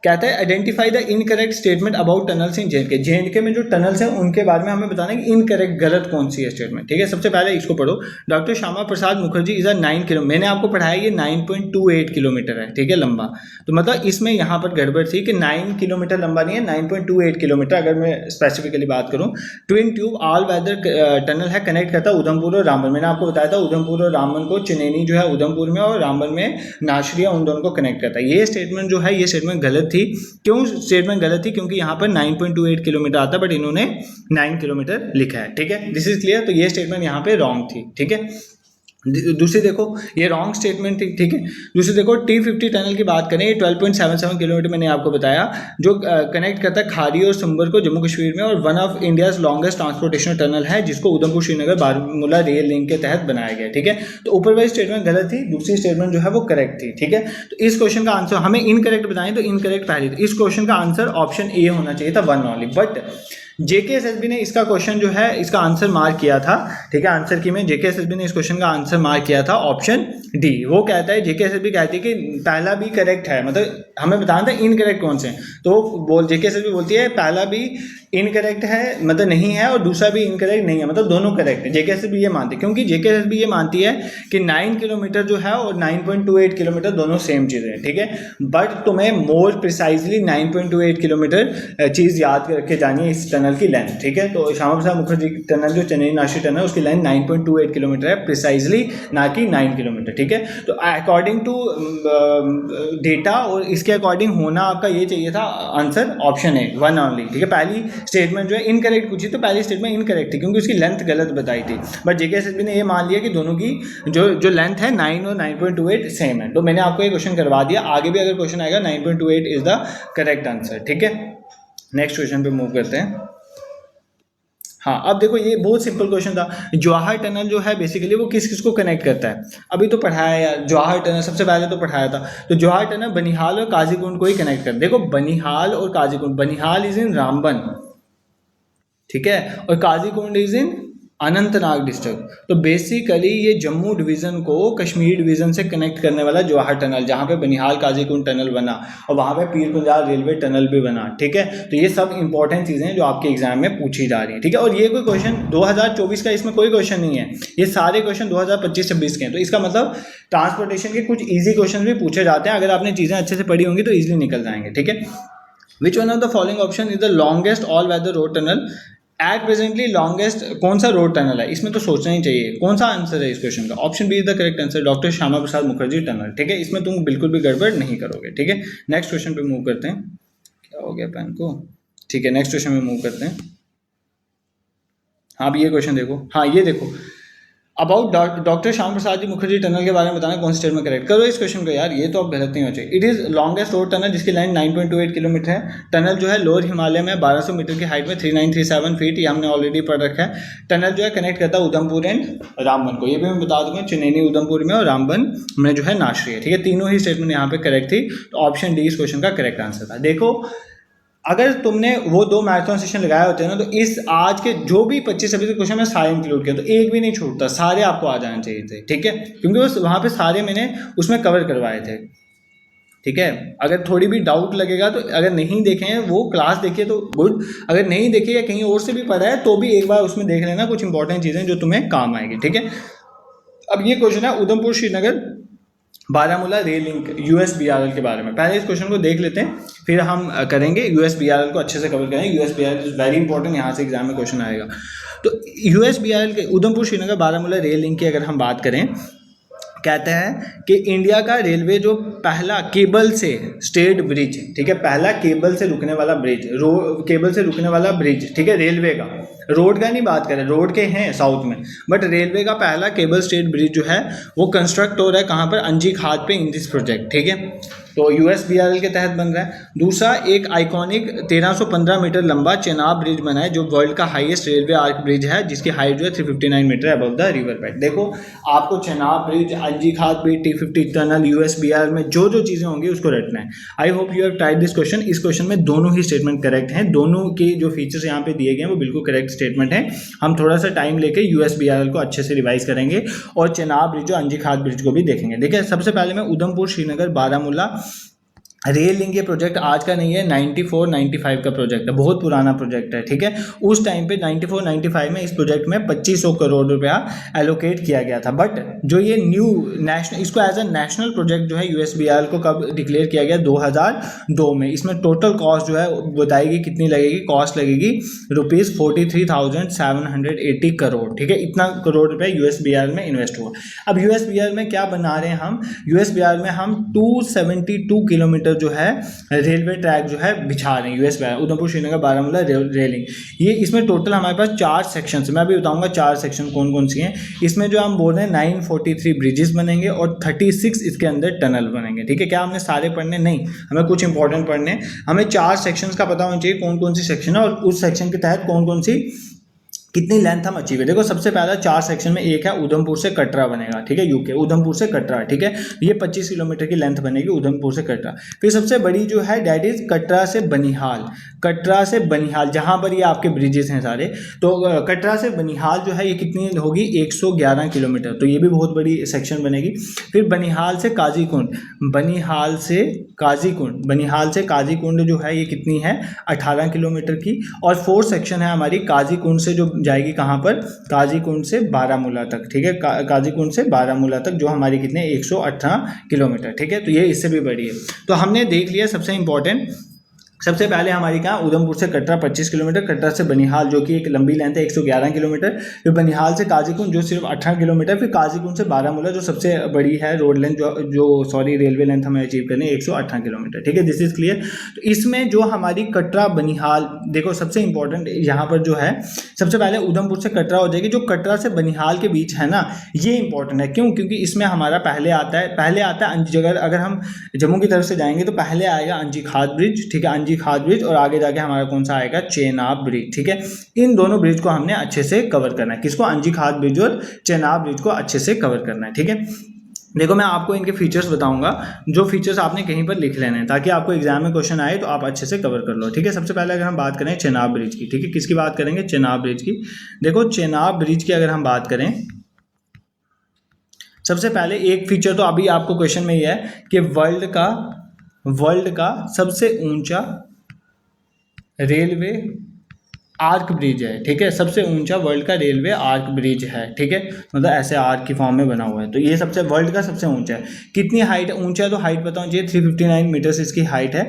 कहता है identify the incorrect statement about tunnels in J&K। J&K में जो टनल्स हैं उनके बारे में हमें बताना है कि इनकरेक्ट, गलत कौन सी है स्टेटमेंट। ठीक है, सबसे पहले इसको पढ़ो। Doctor Shyama Prasad Mukherjee is a 9 kilo, मैंने आपको पढ़ाया ये 9.28 किलोमीटर है। ठीक है, लंबा। तो मतलब इसमें यहाँ पर गड़बड़ थी कि 9 किलोमीटर लंबा नहीं है, 9.28 किलोमीटर। अगर मैं स्पेसिफिकली बात करूँ, twin tube all weather tunnel है, कनेक्ट करता है उधमपुर और रामबन। मैंने आपको बताया था उधमपुर और रामबन को, चुनेनी जो है उधमपुर में और रामबन में नाशरिया, उन दोनों को कनेक्ट करता है। ये स्टेटमेंट जो है, ये स्टेटमेंट गलत थी। क्यों स्टेटमेंट गलत थी? क्योंकि यहाँ पर 9.28 किलोमीटर आता बट इन्होंने 9 किलोमीटर लिखा है। ठीक है, दिस इज क्लियर। तो ये स्टेटमेंट यहाँ पे रॉन्ग थी। ठीक है, दूसरी देखो, ये रॉन्ग स्टेटमेंट थी। ठीक है, दूसरी देखो, T50 टनल की बात करें, ये 12.77 किलोमीटर मैंने आपको बताया, जो कनेक्ट करता है खाड़ी और सुंबर को जम्मू कश्मीर में, और one of India's longest transportation tunnel है, जिसको उधमपुर श्रीनगर बारामूला रेल लिंक के तहत बनाया गया। ठीक है, तो ऊपर वाली स्टेटमेंट गलत थी, दूसरी स्टेटमेंट जो है वो करेक्ट थी। ठीक है, तो इस क्वेश्चन का आंसर हमें इनकरेक्ट बताएं, तो इनकरेक्ट पहले, तो इस क्वेश्चन का आंसर ऑप्शन ए होना चाहिए था, 1 ओनली। बट जेकेएसएसबी ने इसका क्वेश्चन जो है इसका आंसर मार्क किया था। ठीक है, आंसर की में जेकेएसएसबी ने इस क्वेश्चन का आंसर मार्क किया था ऑप्शन डी। वो कहता है, जेकेएसएसबी कहती है कि पहला भी करेक्ट है, मतलब हमें बताना था इनकरेक्ट कौन से हैं, तो जेकेएसएसबी बोलती है पहला भी इनकरेक्ट है, मतलब नहीं है, और दूसरा भी इनकरेक्ट नहीं है, मतलब दोनों करेक्ट है। जेकेएसएसबी ये मानती है, क्योंकि जेकेएसएसबी ये मानती है कि 9 किलोमीटर जो है और 9.28 किलोमीटर दोनों सेम चीज़ है। ठीक है, बट तुम्हें मोर प्रिसाइजली 9.28 किलोमीटर चीज़ याद करके जानी है इस टनल की लेंथ। ठीक है, तो श्यामा प्रसाद मुखर्जी टनल जो चेन्नई नासिक टनल है उसकी लेंथ 9.28 किलोमीटर है प्रिसाइजली, ना कि 9 किलोमीटर। ठीक है, तो अकॉर्डिंग टू डेटा और इसके अकॉर्डिंग होना आपका ये चाहिए था आंसर ऑप्शन ए, 1 ओनली। ठीक है, पहली स्टेटमेंट जो है इनकरेक्ट पूछी, तो पहली स्टेटमेंट इनकरेक्ट थी क्योंकि उसकी लेंथ गलत बताई थी, बट जेकेएसएसबी ने ये मान लिया कि दोनों की जो लेंथ है 9 और 9.28 सेम है। तो मैंने आपको ये क्वेश्चन करवा दिया, आगे भी अगर क्वेश्चन आएगा 9.28 इज द करेक्ट आंसर। ठीक है, नेक्स्ट क्वेश्चन पे मूव करते हैं। हाँ, अब देखो, ये बहुत सिंपल क्वेश्चन था। जवाहर टनल जो है बेसिकली वो किस किस को कनेक्ट करता है? अभी तो पढ़ाया यार, जवाहर टनल सबसे पहले तो पढ़ाया था। तो जवाहर टनल बनिहाल और काजीकुंड को ही कनेक्ट करता है। देखो, बनिहाल और काजीकुंड, बनिहाल इज इन रामबन, ठीक है, और Qazigund is in Anantnag district. तो बेसिकली ये जम्मू डिवीज़न को कश्मीर डिवीज़न से कनेक्ट करने वाला जवाहर टनल, जहाँ पे बनिहाल काजीकुंड टनल बना और वहाँ पे पीर पंजाल रेलवे टनल भी बना। ठीक है, तो ये सब इंपॉर्टेंट चीज़ें हैं जो आपके एग्जाम में पूछी जा रही हैं। ठीक है, और ये कोई क्वेश्चन 2024 का इसमें कोई क्वेश्चन नहीं है, ये सारे क्वेश्चन 2025-26 के हैं। तो इसका मतलब ट्रांसपोर्टेशन के कुछ ईजी क्वेश्चन भी पूछे जाते हैं, अगर आपने चीज़ें अच्छे से पढ़ी होंगी तो ईजिली निकल जाएंगे। ठीक है, which one of the following option is the longest all weather road tunnel at presently? Longest कौन सा रोड टनल है, इसमें तो सोचना ही चाहिए कौन सा आंसर है इस क्वेश्चन का। Option B is the correct answer, doctor Shyama Prasad Mukherjee tunnel. ठीक है, इसमें तुम बिल्कुल भी गड़बड़ नहीं करोगे। ठीक है, नेक्स्ट क्वेश्चन पे मूव करते हैं। क्या हो गया पेन को? ठीक है, नेक्स्ट क्वेश्चन पे मूव करते हैं। हाँ, अब ये क्वेश्चन देखो, हाँ ये देखो, about doctor Shyama Prasad ji Mukherjee tunnel के बारे में बताना कौन स्टेटमेंट करेक्ट करो इस क्वेश्चन को यार, ये तो अब गलत नहीं हो चाहिए। It is longest road tunnel जिसकी लाइन 9.28 किलोमीटर है। टनल जो है लोअर हिमालय में 1200 मीटर की हाइट में 3937 फीट, ये हमने ऑलरेडी पढ़ रखा है। टनल जो है कनेक्ट करता है उधमपुर एंड रामबन को, ये भी मैं बता दूंगा, चेन्नई उधमपुर में और रामबन में जो है नाश्री है। ठीक है, तीनों ही स्टेटमेंट यहाँ पे करेक्ट थी, तो ऑप्शन डी इस क्वेश्चन का करेक्ट आंसर था। देखो, अगर तुमने वो 2 मैराथन सेशन लगाए होते हैं ना, तो इस आज के जो भी 25-26 क्वेश्चन में सारे इंक्लूड किया, तो एक भी नहीं छूटता, सारे आपको आ जाने चाहिए थे। ठीक है, क्योंकि बस वहाँ पे सारे मैंने उसमें कवर करवाए थे। ठीक है, अगर थोड़ी भी डाउट लगेगा तो अगर नहीं देखे हैं वो क्लास देखिए तो गुड, अगर नहीं देखे या कहीं और से भी पढ़ा है तो भी एक बार उसमें देख लेना, कुछ इंपॉर्टेंट चीज़ें जो तुम्हें काम आएगी। ठीक है, अब ये क्वेश्चन है Udhampur Srinagar Baramulla rail link USBRL के बारे में। पहले इस क्वेश्चन को देख लेते हैं, फिर हम करेंगे USBRL को अच्छे से कवर करेंगे। USBRL इज वेरी इंपॉर्टेंट, यहाँ से एग्जाम में क्वेश्चन आएगा। तो USBRL के उधमपुर श्रीनगर बारामूला रेल लिंक की अगर हम बात करें, कहता है कि इंडिया का रेलवे जो पहला केबल से स्टेट ब्रिज, ठीक है, पहला केबल से रुकने वाला ब्रिज, केबल से रुकने वाला ब्रिज, ठीक है, रेलवे का, रोड का नहीं बात करें, रोड के हैं साउथ में, बट रेलवे का पहला केबल स्टेट ब्रिज जो है वो कंस्ट्रक्ट हो रहा है कहाँ पर? अंजी खाद पे इन दिस प्रोजेक्ट। ठीक है, तो USBRL के तहत बन रहा है। दूसरा, एक आइकॉनिक 1315 मीटर लंबा चेनाब ब्रिज बना है जो वर्ल्ड का हाईएस्ट रेलवे आर्क ब्रिज है, जिसकी हाइट जो है 359 metre above the river bed. देखो, आपको चेनाब ब्रिज, अंजी खाद ब्रिज, T50 टनल, USBRL में जो जो चीज़ें होंगी उसको रटना है। I hope you have tried this question. इस क्वेश्चन में दोनों ही स्टेटमेंट करेक्ट हैं, दोनों के जो फीचर्स यहाँ पे दिए गए हैं वो बिल्कुल करेक्ट स्टेटमेंट है। हम थोड़ा सा टाइम लेके USBRL को अच्छे से रिवाइज करेंगे और चेनाब ब्रिज और अंजी खाद ब्रिज को भी देखेंगे। देखिए, सबसे पहले मैं उधमपुर श्रीनगर बारामूला रेल लिंक ये प्रोजेक्ट आज का नहीं है, 94-95 का प्रोजेक्ट है, बहुत पुराना प्रोजेक्ट है। ठीक है, उस टाइम पे 94-95 में इस प्रोजेक्ट में 2500 करोड़ रुपया एलोकेट किया गया था। बट जो ये न्यू नेशनल, इसको एज अ नेशनल प्रोजेक्ट जो है USBRL को कब डिक्लेयर किया गया? 2002 में। इसमें टोटल कॉस्ट जो है बताएगी कितनी लगेगी? कॉस्ट लगेगी ₹43,780 करोड़। ठीक है, इतना करोड़ रुपया USBRL में इन्वेस्ट हुआ। अब USBRL में क्या बना रहे हैं हम? USBRL में हम 272 किलोमीटर किलोमीटर जो है रेलवे ट्रैक जो है बिछा रहे हैं यूएस उधमपुर श्रीनगर बारामूला रेलिंग। ये इसमें टोटल हमारे पास 4 सेक्शन, मैं अभी बताऊंगा 4 सेक्शन कौन कौन सी हैं। इसमें जो हम बोल रहे हैं 943 ब्रिजेस बनेंगे और 36 इसके अंदर टनल बनेंगे। ठीक है, क्या हमने सारे पढ़ने? नहीं, हमें कुछ इंपॉर्टेंट पढ़ने। हमें 4 सेक्शंस का पता होना चाहिए कौन कौन सी सेक्शन है और उस सेक्शन के तहत कौन कौन सी कितनी लेंथ हम अचीव है। देखो सबसे पहला 4 सेक्शन में एक है उधमपुर से कटरा बनेगा। ठीक है, यूके उधमपुर से कटरा। ठीक है, ये 25 किलोमीटर की लेंथ बनेगी उधमपुर से कटरा। फिर सबसे बड़ी जो है डैट इज कटरा से बनिहाल। कटरा से बनिहाल जहाँ पर ये आपके ब्रिजेस हैं सारे, तो कटरा से बनिहाल जो है ये कितनी होगी? 111 किलोमीटर। तो ये भी बहुत बड़ी सेक्शन बनेगी। फिर बनिहाल से काजीकुंड, बनिहाल से काजीकुंड, बनिहाल से काजीकुंड जो है ये कितनी है? 18 किलोमीटर की। और 4 सेक्शन है हमारी काजीकुंड से जो जाएगी कहाँ पर? काजीकुंड से बारामूला तक। ठीक है, काजीकुंड से बारामूला तक जो हमारी कितने? 118 किलोमीटर। ठीक है, तो ये इससे भी बड़ी है। तो हमने देख लिया सबसे इंपॉर्टेंट। सबसे पहले हमारी कहाँ? उधमपुर से कटरा 25 किलोमीटर, कटरा से बनिहाल जो कि एक लंबी लेंथ है 111 किलोमीटर, फिर बनिहाल से काजीकुंड जो सिर्फ 18 किलोमीटर, फिर काजीकुंड से बारामूला जो सबसे बड़ी है रोड लेंथ जो रेलवे लेंथ हमें अचीव करनी है 118 किलोमीटर। ठीक है, दिस इज क्लियर। तो इसमें जो हमारी कटरा बनिहाल, देखो सबसे इंपॉर्टेंट यहाँ पर जो है, सबसे पहले उधमपुर से कटरा हो जाएगी। जो कटरा से बनिहाल के बीच है ना, ये इंपॉर्टेंट है। क्यों? क्योंकि इसमें हमारा पहले आता है अगर हम जम्मू की तरफ से जाएंगे तो पहले आएगा अंजी खाद ब्रिज। ठीक है, खाद ब्रिज, और आगे जाके हमारा कौन सा आएगा? चेनाब ब्रिज। ठीक है, इन दोनों ब्रिज को हमने अच्छे से कवर करना है। किसको? अंजी खाद ब्रिज और चेनाब ब्रिज को अच्छे से कवर करना है। ठीक है, देखो मैं आपको इनके फीचर्स बताऊंगा, जो फीचर्स आपने कहीं पर लिख लेने हैं ताकि आपको एग्जाम में क्वेश्चन आए तो आप अच्छे से कवर कर लो। ठीक है, सबसे पहले अगर हम बात करें चेनाब ब्रिज की। ठीक है, किसकी बात करेंगे? चेनाब ब्रिज की। देखो चेनाब ब्रिज की अगर हम बात करें, सबसे पहले एक फीचर तो अभी आपको क्वेश्चन में ये है कि वर्ल्ड का सबसे ऊंचा रेलवे आर्क ब्रिज है। ठीक है, सबसे ऊंचा वर्ल्ड का रेलवे आर्क ब्रिज है। ठीक है, मतलब ऐसे आर्क की फॉर्म में बना हुआ है। तो ये सबसे वर्ल्ड का सबसे ऊंचा है। कितनी हाइट है? ऊंचा तो हाइट बताऊं, ये 359 मीटर्स इसकी हाइट है।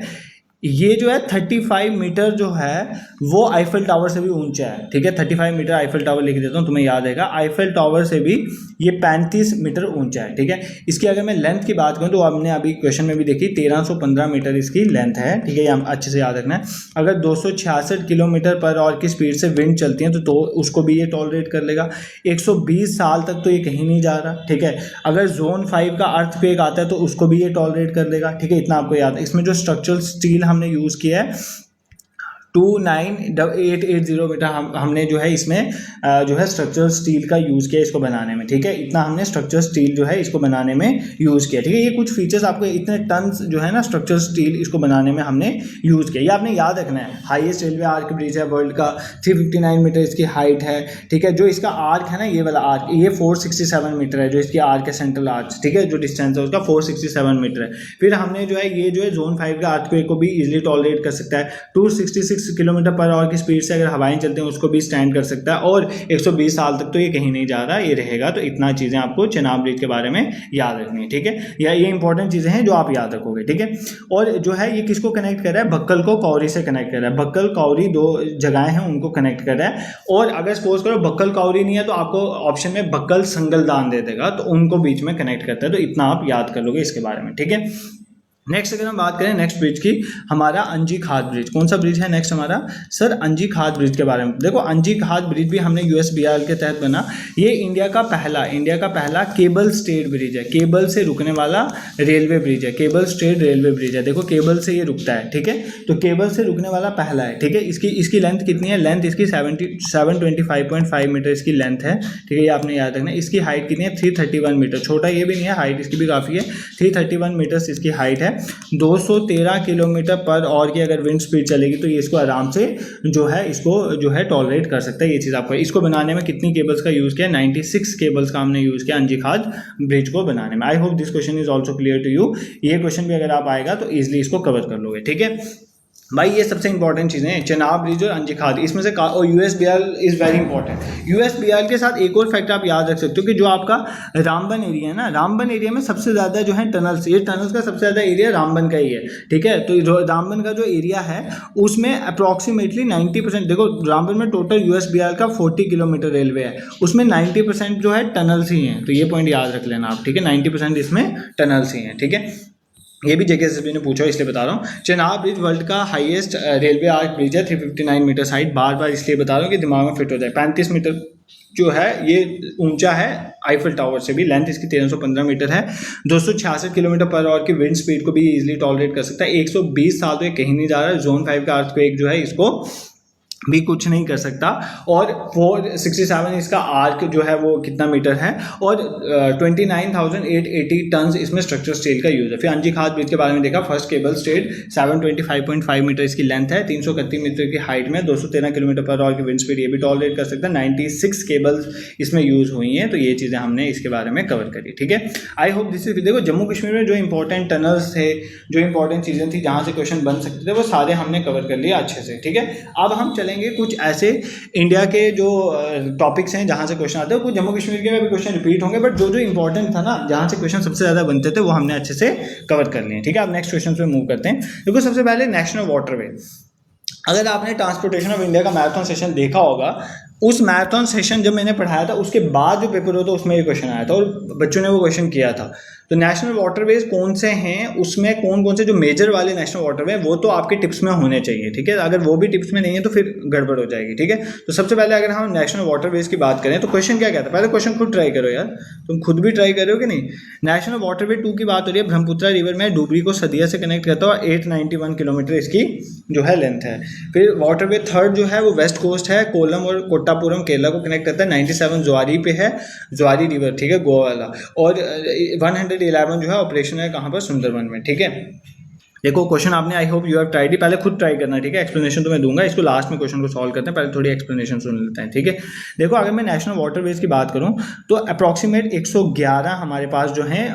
ये जो है 35 मीटर जो है वो आईफल टावर से भी ऊंचा है। ठीक है, 35 मीटर आईफल टावर लिख देता हूँ, तुम्हें याद रहेगा। आईफल टावर से भी ये 35 मीटर ऊंचा है। ठीक है, इसकी अगर मैं लेंथ की बात करूँ तो हमने अभी क्वेश्चन में भी देखी 1315 मीटर इसकी लेंथ है। ठीक है, ये हम अच्छे से याद रखना है। अगर 266 किलोमीटर पर आवर की स्पीड से विंड चलती है तो उसको भी ये टॉलरेट कर लेगा। 120 साल तक तो ये कहीं नहीं जा रहा। ठीक है, अगर जोन 5 का अर्थक्वेक आता है तो उसको भी ये टॉलरेट कर लेगा। ठीक है, इतना आपको याद है। इसमें जो स्ट्रक्चरल स्टील हमने यूज़ किया है 29880 मीटर हमने जो है इसमें जो है स्ट्रक्चरल स्टील का यूज़ किया इसको बनाने में। ठीक है, इतना हमने स्ट्रक्चरल स्टील जो है इसको बनाने में यूज़ किया। ठीक है, ये कुछ फीचर्स आपको, इतने टन्स जो है ना स्ट्रक्चरल स्टील इसको बनाने में हमने यूज़ किया, ये आपने याद रखना है। हाईएस्ट रेलवे आर्क ब्रिज है वर्ल्ड का, 359 मीटर इसकी हाइट है। ठीक है, जो इसका आर्क है ना, ये वाला आर्क, ये 467 मीटर है जो इसकी आर्क है, सेंट्रल आर्क। ठीक है, जो डिस्टेंस है उसका 467 मीटर है। फिर हमने जो है ये जो है जोन 5 का अर्थक्वेक को भी इजीली टॉलरेट कर सकता है। 266 किलोमीटर पर आवर की स्पीड से अगर हवाएं चलते हैं उसको भी स्टैंड कर सकता है, और 120 साल तक तो ये कहीं नहीं जा रहा, ये रहेगा। तो इतना चीज़ें आपको चेनाब ब्रिज के बारे में याद रखनी है। ठीक है, या ये इंपॉर्टेंट चीज़ें हैं जो आप याद रखोगे। ठीक है, और जो है ये किसको कनेक्ट कर रहा है? भक्कल को कौरी से कनेक्ट कर रहा है। भक्कल कौरी 2 जगहें हैं उनको कनेक्ट कर रहा है। और अगर सपोज करो भक्कल कौरी नहीं है तो आपको ऑप्शन में भक्कल संगलदान दे देगा, तो उनको बीच में कनेक्ट करता है। तो इतना आप याद कर लोगे इसके बारे में। ठीक है, नेक्स्ट अगर हम बात करें नेक्स्ट ब्रिज की, हमारा अंजी खाद ब्रिज। कौन सा ब्रिज है नेक्स्ट हमारा? सर अंजी खाद ब्रिज के बारे में। देखो अंजी खाद ब्रिज भी हमने यूएसबीआर के तहत बना। ये इंडिया का पहला केबल स्टेड ब्रिज है। केबल से रुकने वाला रेलवे ब्रिज है, केबल स्टेड रेलवे ब्रिज है। देखो केबल से ये रुकता है। ठीक है, तो केबल से रुकने वाला पहला है। ठीक है, इसकी लेंथ कितनी है? लेंथ इसकी 725.5 मीटर इसकी लेंथ है। ठीक है, ये आपने याद रखना है। इसकी हाइट कितनी है? 331 मीटर। छोटा ये भी नहीं है, हाइट इसकी भी काफ़ी है। 331 मीटर इसकी हाइट है। 213 किलोमीटर पर आवर की अगर विंड स्पीड चलेगी तो ये इसको आराम से जो है टॉलरेट कर सकता है। ये चीज़ आपको, इसको बनाने में कितनी केबल्स का यूज़ किया? 96 केबल्स का हमने यूज़ किया अंजी खाद ब्रिज को बनाने में। I hope this question is also clear to you. ये क्वेश्चन भी अगर आप आएगा तो ईजिली इसको कवर कर लोगे। ठीक है भाई, ये सबसे इंपॉर्टेंट चीज़ें हैं, चेनाब ब्रिज और अंजी खाद। इसमें से और यूएसबीआर इज़ वेरी इंपॉर्टेंट। यूएसबीआर के साथ एक और फैक्ट आप याद रख सकते हो कि जो आपका रामबन एरिया है ना, रामबन एरिया में सबसे ज़्यादा जो है टनल्स, ये टनल्स का सबसे ज़्यादा एरिया रामबन का ही है। ठीक है, तो रामबन का जो एरिया है उसमें अप्रॉक्सीमेटली 90%, देखो रामबन में टोटल यूएसबीआर का 40 किलोमीटर रेलवे है, उसमें 90% जो है टनल्स ही हैं। तो ये पॉइंट याद रख लेना आप। ठीक है, 90% इसमें टनल्स ही हैं। ठीक है, ये भी जेकेएसएसबी ने पूछा इसलिए बता रहा हूँ। चेनाब ब्रिज वर्ल्ड का हाईएस्ट रेलवे आर्क ब्रिज है, 359 मीटर हाइट। बार बार इसलिए बता रहा हूँ कि दिमाग में फिट हो जाए। 35 मीटर जो है ये ऊंचा है आईफल टावर से भी। लेंथ इसकी 1315 मीटर है। 266 किलोमीटर पर आवर की विंड स्पीड को भी इजीली टॉलरेट कर सकता है। 120 साल तो ये कहीं नहीं जा रहा है। जोन 5 का अर्थक्वेक जो है इसको भी कुछ नहीं कर सकता। और 467 इसका आर्क जो है वो कितना मीटर है, और 29,880 टन इसमें स्ट्रक्चर स्टील का यूज है। फिर अंजी खास ब्रिज के बारे में देखा। फर्स्ट केबल स्टेड 725.5 मीटर इसकी लेंथ है, 331 मीटर की हाइट में, 213 किलोमीटर पर आवर की विंड स्पीड ये भी टॉलरेट कर सकता है। 96 केबल्स इसमें यूज हुई हैं। तो ये चीज़ें हमने इसके बारे में कवर करी, ठीक है। I hope this is. देखो जम्मू कश्मीर में जो इंपॉर्टेंट टनल्स थे, जो इंपॉर्टेंट चीज़ें थी जहाँ से क्वेश्चन बन सकते थे, वो सारे हमने कवर कर लिया अच्छे से, ठीक है। अब हम चलेंगे कुछ ऐसे इंडिया के जो टॉपिक्स हैं जहां से क्वेश्चन आते हैं। कुछ जम्मू कश्मीर के भी क्वेश्चन रिपीट होंगे, बट जो जो इंपॉर्टेंट था ना, जहां से क्वेश्चन सबसे ज्यादा बनते थे, वो हमने अच्छे से कवर कर लिए, ठीक है। अब नेक्स्ट क्वेश्चन पे मूव करते हैं। देखो सबसे पहले नेशनल वाटरवे। अगर आपने ट्रांसपोर्टेशन ऑफ इंडिया का मैराथन सेशन देखा होगा, उस मैराथन सेशन जब मैंने पढ़ाया था उसके बाद जो पेपर होता है उसमें ये क्वेश्चन आया था और बच्चों ने वो क्वेश्चन किया था। तो नेशनल वाटरवेज कौन से हैं, उसमें कौन कौन से जो मेजर वाले नेशनल वाटरवे वो तो आपके टिप्स में होने चाहिए, ठीक है। अगर वो भी टिप्स में नहीं है तो फिर गड़बड़ हो जाएगी, ठीक है। तो सबसे पहले अगर हम नेशनल वाटरवेज की बात करें तो क्वेश्चन क्या कहता है, पहले क्वेश्चन खुद ट्राई करो यार, तुम खुद भी ट्राई करो कि नहीं। नेशनल वाटरवे 2 की बात हो रही है। ब्रह्मपुत्रा रिवर में डुबरी को सदिया से कनेक्ट करता हुआ 891 किलोमीटर इसकी जो है लेंथ है। फिर वाटरवे 3 जो है वो वेस्ट कोस्ट है, कोलम और कोट्टापुरम केरला को कनेक्ट करता है। 97 ज्वारी पे है, ज्वारी रिवर, ठीक है, गोवा वाला। और 111 जो है ऑपरेशन है कहाँ पर, सुंदरवन में, ठीक है। देखो क्वेश्चन आपने I hope you have tried, पहले खुद ट्राई करना, ठीक है। एक्सप्लेनेशन तो मैं दूंगा, इसको लास्ट में क्वेश्चन को सॉल्व करते हैं, पहले थोड़ी एक्सप्लेनेशन सुन लेते हैं, ठीक है। देखो अगर मैं नेशनल वाटरवेज की बात करूं तो अप्रॉक्सीमेट 111 हमारे पास जो है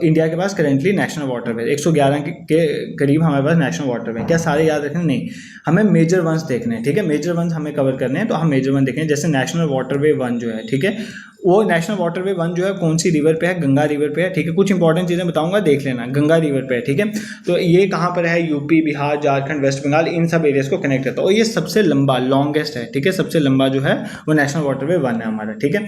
इंडिया के पास करेंटली नेशनल वाटरवेज 111 के करीब हमारे पास नेशनल वाटरवे। क्या सारे याद रखने, नहीं, हमें मेजर वंस देखने हैं, ठीक है। मेजर वंस हमें कवर करने हैं, तो हम मेजर वन देखें। जैसे नेशनल वाटरवे 1 जो है, ठीक है, वो नेशनल वाटरवे 1 जो है कौन सी रिवर पे है, गंगा रिवर पे है, ठीक है। कुछ इंपॉर्टेंट चीज़ें बताऊंगा, देख लेना, गंगा रिवर पे है, ठीक है। तो ये कहाँ पर है, यूपी, बिहार, झारखंड, वेस्ट बंगाल, इन सब एरियाज को कनेक्ट करता है। और ये सबसे लंबा, लॉन्गेस्ट है, ठीक है, सबसे लंबा जो है वो नेशनल वाटरवे 1 है हमारा, ठीक है।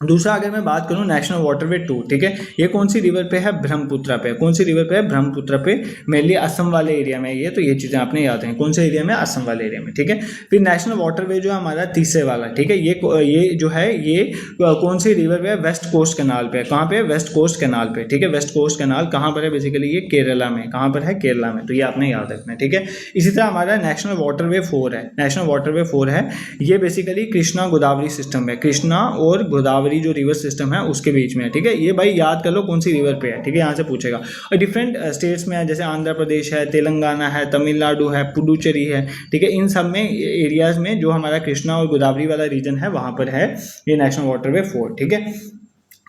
दूसरा अगर मैं बात करूं नेशनल वाटरवे 2, ठीक है, ये कौन सी रिवर पे है, ब्रह्मपुत्रा पे। कौन सी रिवर पे है, ब्रह्मपुत्रा पे, मेनली असम वाले एरिया में ये, तो ये चीज़ें आपने याद हैं, कौन से एरिया में, असम वाले एरिया में, ठीक है। फिर नेशनल वाटरवे जो है हमारा तीसरे वाला, ठीक है, ये जो है ये कौन सी रिवर पे है, वेस्ट कोस्ट कैनाल पे। कहाँ पे, वेस्ट कोस्ट कैनाल पे, ठीक है। वेस्ट कोस्ट कैनाल कहाँ पर है, बेसिकली ये केरला में। कहाँ पर है, केरला में, तो ये आपने याद रखना है, ठीक है। इसी तरह हमारा नेशनल वाटरवे 4 है, नेशनल वाटरवे 4 है, ये बेसिकली कृष्णा गोदावरी सिस्टम है। कृष्णा और गोदावरी जो रिवर सिस्टम है उसके बीच में है, ठीक है। ये भाई याद कर लो कौन सी रिवर पे है, ठीक है, यहाँ से पूछेगा। और डिफरेंट स्टेट्स में है, जैसे आंध्र प्रदेश है, तेलंगाना है, तमिलनाडु है, पुडुचेरी है, ठीक है। इन सब में एरियाज में जो हमारा कृष्णा और गोदावरी वाला रीजन है वहाँ पर है ये नेशनल वाटरवे 4, ठीक है।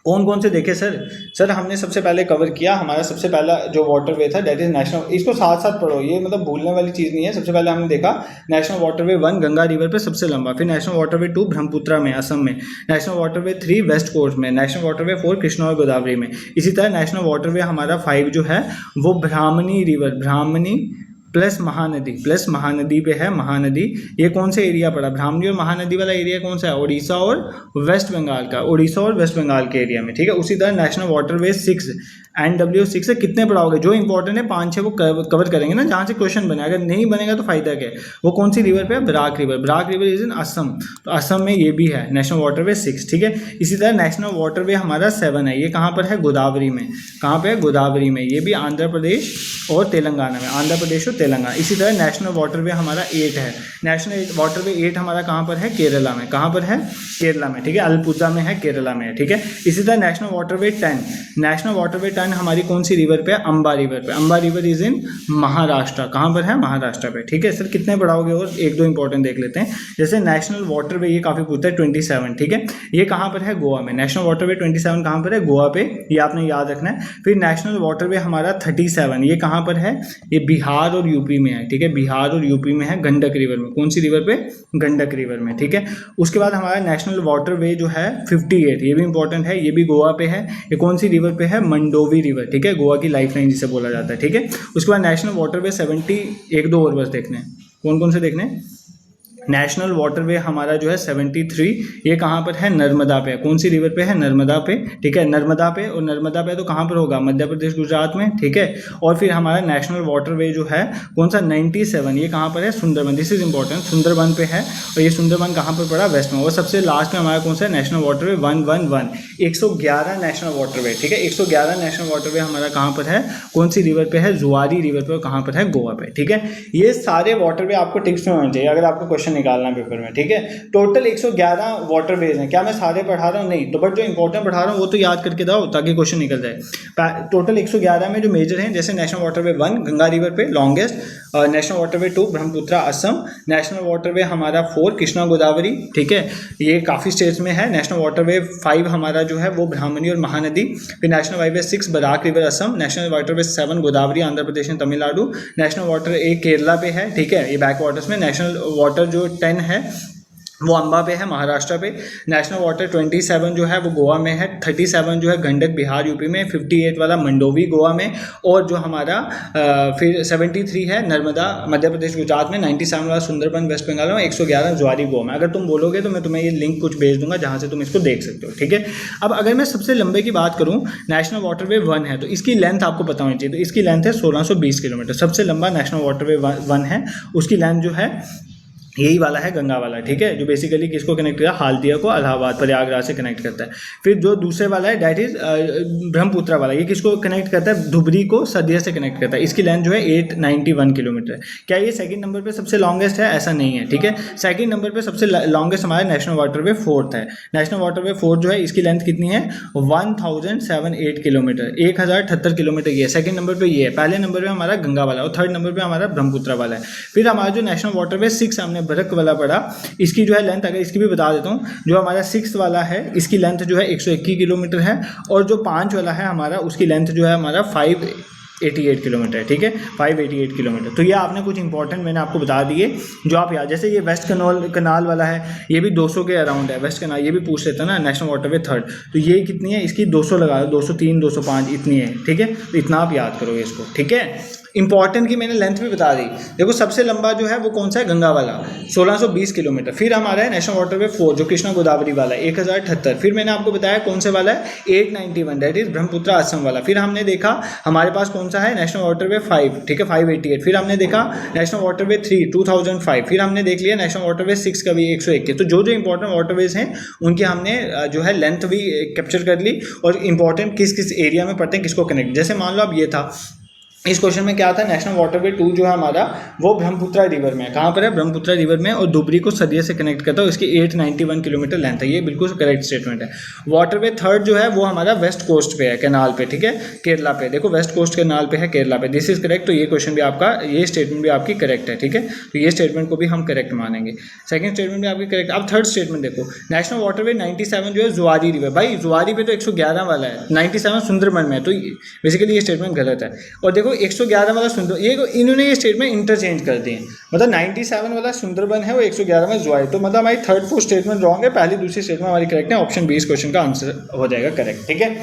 कौन कौन से देखे सर हमने सबसे पहले कवर किया, हमारा सबसे पहला जो वाटरवे था दैट इज नेशनल, इसको साथ साथ पढ़ो, ये मतलब भूलने वाली चीज़ नहीं है। सबसे पहले हमने देखा नेशनल वाटरवे 1 गंगा रिवर पे सबसे लंबा, फिर नेशनल वाटरवे 2 ब्रह्मपुत्रा में, असम में, नेशनल वाटरवे 3 वेस्ट कोस्ट में, नेशनल वाटरवे 4 कृष्णा और गोदावरी में। इसी तरह नेशनल वाटरवे हमारा 5 जो है वो ब्राह्मणी रिवर, ब्राह्मणी प्लस महानदी पे है, महानदी। ये कौन से एरिया पड़ा, ब्राह्मणी और महानदी वाला एरिया कौन सा है, उड़ीसा और वेस्ट बंगाल का, उड़ीसा और वेस्ट बंगाल के एरिया में, ठीक है। उसी तरह नेशनल वाटरवे 6 NW6 से कितने पढ़ाओगे, जो इंपॉर्टेंट है 5-6 वो कवर करेंगे ना, जहाँ से क्वेश्चन बने। अगर नहीं बनेगा तो फायदा क्या है। वो कौन सी रिवर पे है, Barak river, Barak river is in Assam, तो असम में ये भी है नेशनल वाटरवे 6, ठीक है। इसी तरह नेशनल वाटरवे हमारा 7 है, ये कहाँ पर है, गोदावरी में। कहाँ पे है, गोदावरी में, ये भी आंध्र प्रदेश और तेलंगाना में, आंध्र प्रदेश और तेलंगाना। इसी तरह नेशनल वाटरवे हमारा 8 है, नेशनल वाटरवे 8 हमारा कहाँ पर है, केरला में। कहाँ पर है, केरला में, ठीक है, अलपुजा में है, केरला में है, ठीक है। इसी तरह नेशनल वाटरवे 10, नेशनल वाटरवे 10 हमारी कौन सी रिवर पे है, अम्बा रिवर पे। Amba river is in Maharashtra, कहाँ पर है, महाराष्ट्र पे, ठीक है। सर कितने पढ़ाओगे, और 1-2 इंपॉर्टेंट देख लेते हैं। जैसे नेशनल वाटरवे ये काफी पूछता है 27, ठीक है, ये कहाँ पर है, गोवा में। नेशनल वाटरवे 27 कहाँ पर है, गोवा पे, ये आपने याद रखना है। फिर नेशनल वाटरवे हमारा 37, ये कहाँ पर है, ये बिहार और यूपी में है, ठीक है, बिहार और यूपी में है, गंडक रिवर में। कौन सी रिवर पे, गंडक रिवर में, ठीक है। उसके बाद हमारा नेशनल वाटरवे जो है 58, ये भी इंपॉर्टेंट है, ये भी गोवा पे है। ये कौन सी रिवर पे है, मंडोवी रिवर, ठीक है, गोवा की लाइफलाइन जिसे बोला जाता है, ठीक है। उसके बाद नेशनल वाटरवे 70, 1-2 और बस देखने हैं, कौन कौन से देखने हैं, नेशनल वाटरवे हमारा जो है 73, ये कहाँ पर है, नर्मदा पे। कौन सी रिवर पे है, नर्मदा पे, ठीक है, नर्मदा पे। और नर्मदा पे तो कहाँ पर होगा, मध्य प्रदेश गुजरात में, ठीक है। और फिर हमारा नेशनल वाटरवे जो है कौन सा, 97, ये कहाँ पर है, Sundarban. This is important, Sundarban पे है। और ये सुंदरबन कहाँ पर पड़ा, वेस्ट में। और सबसे लास्ट में हमारा कौन सा है, नेशनल वाटरवे 111, 111 नेशनल वाटरवे, ठीक है। 111 नेशनल वाटरवे हमारा कहाँ पर है, कौन सी रिवर पे है, जुआरी रिवर पे। कहाँ पर है, गोवा पे, ठीक है। ये सारे वाटरवे आपको टिक्स में होने चाहिए अगर आपको क्वेश्चन निकालना पेपर में, ठीक है। टोटल 111 वाटरवेज हैं। क्या मैं सारे पढ़ा रहा हूँ, नहीं, तो बट जो इंपॉर्टेंट पढ़ा रहा हूँ वो तो याद करके दाओ ताकि क्वेश्चन निकल जाए। टोटल 111 में जो मेजर हैं, जैसे नेशनल वाटरवे 1 गंगा रिवर पे longest, national waterway 2 Brahmaputra Assam, national waterway हमारा 4 कृष्णा गोदावरी, ठीक है, ये काफ़ी स्टेट्स में है। नेशनल वाटरवे 5 हमारा जो है वो ब्राह्मणी और महानदी। फिर national waterway 6 Barak river Assam, national waterway 7 Godavari Andhra Pradesh and Tamil Nadu, national water 1 Kerala पे है, ठीक है, ये बैक वाटर्स में। नेशनल वाटर जो 10 है वो अम्बा पे है, महाराष्ट्र पे। नेशनल वाटर 27 जो है वो गोवा में है, 37 जो है गंडक बिहार यूपी में, 58 वाला मंडोवी गोवा में, और जो हमारा फिर 73 है नर्मदा मध्य प्रदेश गुजरात में, 97 वाला सुंदरबन वेस्ट बंगाल में, 111 ज्वारी गोवा में। अगर तुम बोलोगे तो मैं तुम्हें ये लिंक कुछ भेज दूंगा जहाँ से तुम इसको देख सकते हो, ठीक है। अब अगर मैं सबसे लंबे की बात करूँ, नेशनल वाटरवे 1 है तो इसकी लेंथ आपको पता होनी चाहिए। तो इसकी लेंथ है 1620 किलोमीटर, सबसे लंबा नेशनल वाटरवे 1 है। उसकी लेंथ जो है यही वाला है, गंगा वाला, ठीक है, जो बेसिकली किसको कनेक्ट करता है, हाल्दिया को इलाहाबाद प्रयागराज से कनेक्ट करता है। फिर जो दूसरे वाला है डैट इज ब्रह्मपुत्रा वाला, ये किसको कनेक्ट करता है, धुबरी को सदिया से कनेक्ट करता है। इसकी लेंथ जो है 891 किलोमीटर है। क्या ये सेकंड नंबर पे सबसे लॉन्गेस्ट है, ऐसा नहीं है, ठीक है। सेकंड नंबर पे सबसे लॉन्गेस्ट हमारा नेशनल वाटरवे 4 है। नेशनल वाटरवे 4 जो है इसकी लेंथ कितनी है, 1078 किलोमीटर, 1078 किलोमीटर ये सेकंड नंबर पे ये है। पहले नंबर पे हमारा गंगा वाला और थर्ड नंबर पे हमारा ब्रह्मपुत्रा वाला है। फिर हमारा जो नेशनल वाटरवे 6 हमने बरक वाला पड़ा, इसकी जो है लेंथ, अगर इसकी भी बता देता हूँ, जो हमारा 6 वाला है इसकी लेंथ जो है 121 किलोमीटर है। और जो 5 वाला है हमारा, उसकी लेंथ जो है हमारा 588 किलोमीटर है, ठीक है, 588 किलोमीटर। तो ये आपने कुछ इंपॉर्टेंट मैंने आपको बता दिए जो आप याद, जैसे ये वेस्ट कनाल वाला है, ये भी 200 के अराउंड है। वेस्ट कनाल ये भी पूछ लेता ना, नेशनल वाटरवे 3, तो ये कितनी है, इसकी 200 लगा दो, 203 205 इतनी है, ठीक है। तो इतना आप याद करोगे इसको, ठीक है। इंपॉर्टेंट की मैंने लेंथ भी बता दी। देखो सबसे लंबा जो है वो कौन सा है, गंगा वाला, 1620 किलोमीटर। फिर हमारा है नेशनल वाटरवे 4 जो कृष्णा गोदावरी वाला, 1078। फिर मैंने आपको बताया कौन से वाला है, 891, दैट इज ब्रह्मपुत्रा असम वाला। फिर हमने देखा हमारे पास कौन सा है, नेशनल वाटरवे 5, ठीक है, 588। फिर हमने देखा नेशनल वाटरवे 3 2005। फिर हमने देख लिया नेशनल वाटरवे 6 का भी 101। तो जो जो इंपॉर्टेंट वाटरवेज हैं उनकी हमने जो है लेंथ भी कैप्चर कर ली, और इंपॉर्टेंट किस किस एरिया में पड़ते हैं, किसको कनेक्ट। जैसे मान लो अब ये था, इस क्वेश्चन में क्या था, नेशनल वाटरवे 2 जो है हमारा वो ब्रह्मपुत्रा रिवर में है। कहाँ पर है, ब्रह्मपुत्रा रिवर में, और धुबरी को सदिया से कनेक्ट करता है। इसकी 891 किलोमीटर लेंथ है, ये बिल्कुल करेक्ट स्टेटमेंट है। वाटरवे 3 जो है वो हमारा वेस्ट कोस्ट पे है, कैनाल पे, ठीक है, केरला पे। देखो वेस्ट कोस्ट कैनाल पे है, केरला पे, दिस इज करेक्ट। तो ये क्वेश्चन भी आपका, ये स्टेटमेंट भी आपकी करेक्ट है, ठीक है। तो ये स्टेटमेंट को भी हम करेक्ट मानेंगे। सेकंड स्टेटमेंट भी आपकी करेक्ट। अब थर्ड स्टेटमेंट देखो, नेशनल वाटरवे 97 जो है जुआरी रिवर, भाई जुआरी पे तो 111 वाला है, 97 सुंदरबन में है, तो बेसिकली ये स्टेटमेंट गलत है। और देखो 111 वाला सुंदर, ये इन्होंने ये स्टेटमेंट इंटरचेंज कर दिए, मतलब 97 वाला सुंदरबन है, वो 111 में जुआरी। तो मतलब हमारी थर्ड फोर्थ स्टेटमेंट रॉन्ग है, पहली दूसरी स्टेटमेंट हमारी करेक्ट है। ऑप्शन 20 क्वेश्चन का आंसर हो जाएगा करेक्ट, ठीक है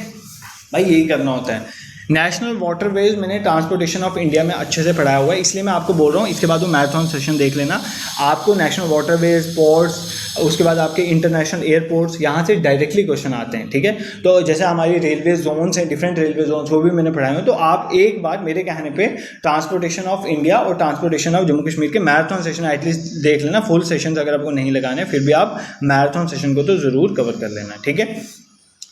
भाई, यही करना होता है। नेशनल वाटरवेज मैंने ट्रांसपोर्टेशन ऑफ इंडिया में अच्छे से पढ़ाया हुआ है, इसलिए मैं आपको बोल रहा हूँ। इसके बाद वो मैराथन सेशन देख लेना, आपको नेशनल वाटरवेज, पोर्ट्स, उसके बाद आपके इंटरनेशनल एयरपोर्ट्स, यहाँ से डायरेक्टली क्वेश्चन आते हैं, ठीक है। तो जैसे हमारी रेलवे जोन्स हैं, डिफरेंट रेलवे जोन्स, वो भी मैंने पढ़ाए हुए। तो आप एक बार मेरे कहने पे ट्रांसपोर्टेशन ऑफ इंडिया और ट्रांसपोर्टेशन ऑफ जम्मू कश्मीर के मैराथन सेशन एटलीस्ट देख लेना। फुल सेशन अगर आपको नहीं लगाने, फिर भी आप मैराथन सेशन को तो ज़रूर कवर कर लेना, ठीक है।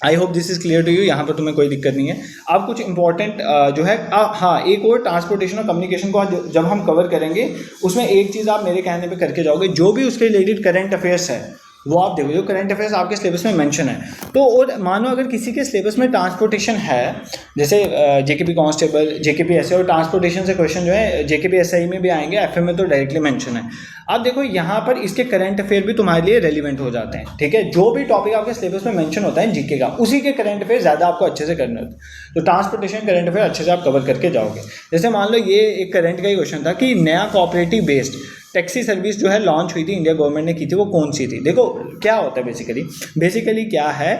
I hope this is clear to you, यहाँ पर तुम्हें कोई दिक्कत नहीं है। अब कुछ इंपॉर्टेंट जो है, हाँ, एक और ट्रांसपोर्टेशन और कम्युनिकेशन को आज जब हम कवर करेंगे, उसमें एक चीज़ आप मेरे कहने पे करके जाओगे, जो भी उसके रिलेटेड करंट अफेयर्स है वो आप देखो, जो करंट अफेयर्स आपके सिलेबस में मेंशन है। तो और मानो अगर किसी के सिलेबस में ट्रांसपोर्टेशन है, जैसे जेकेपी कांस्टेबल, जेकेपी एसआई, और ट्रांसपोर्टेशन से क्वेश्चन जो है जेकेपी एसआई में भी आएंगे, एफएम में तो डायरेक्टली मेंशन है। अब देखो यहाँ पर इसके करंट अफेयर भी तुम्हारे लिए रेलिवेंट हो जाते हैं, ठीक है। जो भी टॉपिक आपके सिलेबस में मेंशन होता है जीके का, उसी के करंट अफेयर ज़्यादा आपको अच्छे से करने होते हैं। तो ट्रांसपोर्टेशन करंट अफेयर अच्छे से आप कवर करके जाओगे। जैसे मान लो ये एक करंट का ही क्वेश्चन था कि नया कोऑपरेटिव बेस्ड टैक्सी सर्विस जो है लॉन्च हुई थी, इंडिया गवर्नमेंट ने की थी, वो कौन सी थी। देखो क्या होता है बेसिकली क्या है,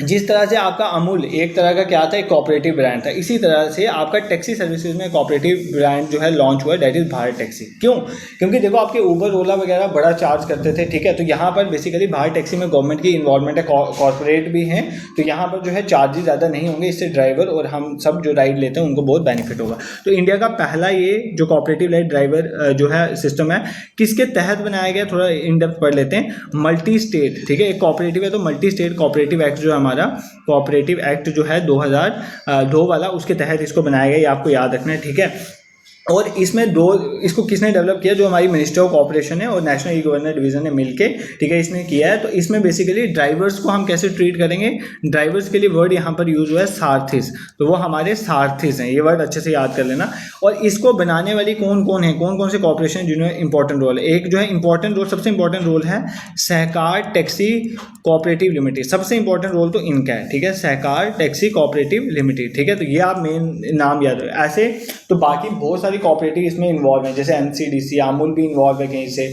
जिस तरह से आपका अमूल एक तरह का क्या था, एक कोऑपरेटिव ब्रांड था, इसी तरह से आपका टैक्सी सर्विसेज में कोऑपरेटिव ब्रांड जो है लॉन्च हुआ है, दैट इज़ भारत टैक्सी। क्यों? क्योंकि देखो आपके ऊबर ओला वगैरह बड़ा चार्ज करते थे, ठीक है, तो यहाँ पर बेसिकली भारत टैक्सी में गवर्नमेंट की इन्वॉल्वमेंट है, कॉर्पोरेट भी हैं, तो यहाँ पर जो है चार्जेस ज़्यादा नहीं होंगे, इससे ड्राइवर और हम सब जो राइड लेते हैं उनको बहुत बेनिफिट होगा। तो इंडिया का पहला ये जो कोऑपरेटिव लाइट ड्राइवर जो है सिस्टम है, किसके तहत बनाया गया, थोड़ा इन डेप्थ पढ़ लेते हैं। मल्टी स्टेट, ठीक है, एक कोऑपरेटिव है तो मल्टी स्टेट कोऑपरेटिव एक्ट जो है हमारा कोऑपरेटिव एक्ट जो है 2002 वाला, उसके तहत इसको बनाया गया, ये आपको याद रखना है, ठीक है। और इसमें इसको किसने डेवलप किया, जो हमारी मिनिस्ट्री ऑफ कॉर्पोरेशन है और नेशनल ई गवर्नर डिवीजन ने मिलके, ठीक है, इसने किया है। तो इसमें बेसिकली ड्राइवर्स को हम कैसे ट्रीट करेंगे, ड्राइवर्स के लिए वर्ड यहाँ पर यूज हुआ है सारथिस, तो वो हमारे सारथिस हैं, ये वर्ड अच्छे से याद कर लेना। और इसको बनाने वाली कौन कौन है, कौन कौन से कॉर्पोरेशन जिन्होंने इंपॉर्टेंट रोल है, एक जो है इंपॉर्टेंट रोल, सबसे इंपॉर्टेंट रोल है सहकार टैक्सी कोऑपरेटिव लिमिटेड, सबसे इंपॉर्टेंट रोल तो इनका है, ठीक है, सहकार टैक्सी कोऑपरेटिव लिमिटेड, ठीक है, तो ये आप मेन नाम याद रखें। ऐसे तो बाकी बहुत सारी कोऑपरेटिव इसमें इन्वॉल्व है, जैसे एनसीडीसी, अमूल भी इन्वॉल्व है कहीं से,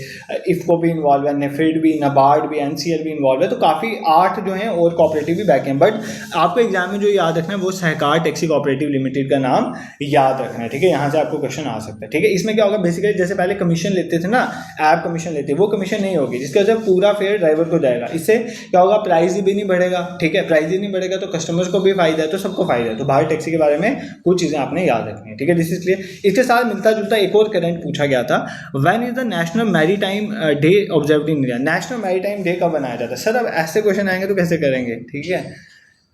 इफ्को भी इन्वॉल्व है, नेफेड भी, नाबार्ड भी, एनसीएल भी इन्वॉल्व है, तो काफ़ी 8 जो हैं और कोऑपरेटिव भी बैक हैं। बट आपको एग्जाम में जो याद रखना है वो सहकार टैक्सी कोऑपरेटिव लिमिटेड का नाम याद रखना है, ठीक है, यहाँ से आपको क्वेश्चन आ सकता है, ठीक है। इसमें क्या होगा, बेसिकली जैसे पहले कमीशन लेते थे ना, ऐप कमीशन लेते, वो कमीशन नहीं होगी, जिसकी वजह से पूरा फेयर ड्राइवर को जाएगा। इससे क्या होगा, प्राइस भी नहीं बढ़ेगा, ठीक है, प्राइस ही नहीं बढ़ेगा तो कस्टमर्स को भी फायदा है, तो सबको फायदा है। तो भारत टैक्सी के बारे में कुछ चीज़ें आपने याद रखनी है, ठीक है, दिस इज क्लियर। इसके साथ मिलता जुलता एक और करंट पूछा गया था, when is the national maritime day observed in India, national maritime day कब बनाया जाता है। सर अब ऐसे क्वेश्चन आएंगे तो कैसे करेंगे, ठीक है।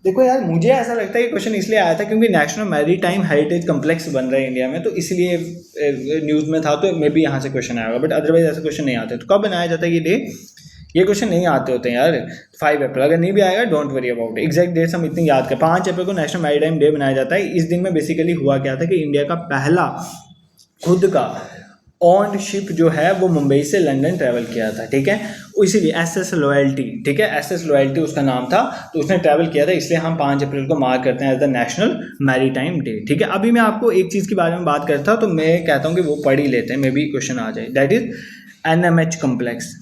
देखो यार, मुझे ऐसा लगता है कि क्वेश्चन इसलिए आया था क्योंकि नेशनल मैरीटाइम हेरिटेज कम्प्लेक्स बन रहा है इंडिया में, तो इसलिए न्यूज़ में था, तो मे बी यहाँ से क्वेश्चन आएगा, बट अदरवाइज ऐसे क्वेश्चन नहीं आते। तो कब बनाया जाता है ये डे, ये क्वेश्चन नहीं आते होते हैं यार। 5 अप्रैल, अगर नहीं भी आएगा don't worry about, exact dates हम इतनी याद कर। 5 अप्रैल को नेशनल मैरीटाइम डे बनाया जाता है। इस दिन में बेसिकली हुआ क्या था कि इंडिया का पहला खुद का ऑन शिप जो है वो मुंबई से लंदन ट्रैवल किया था, ठीक है, इसीलिए एसएस लॉयल्टी, ठीक है, एसएस लॉयल्टी उसका नाम था, तो उसने ट्रैवल किया था, इसलिए हम 5 अप्रैल को मार्क करते हैं as the national maritime day, ठीक है। अभी मैं आपको एक चीज़ के बारे में बात करता हूँ, तो मैं कहता हूँ कि वो पढ़ ही लेते हैं, मे बी क्वेश्चन आ जाए, that is NMH complex,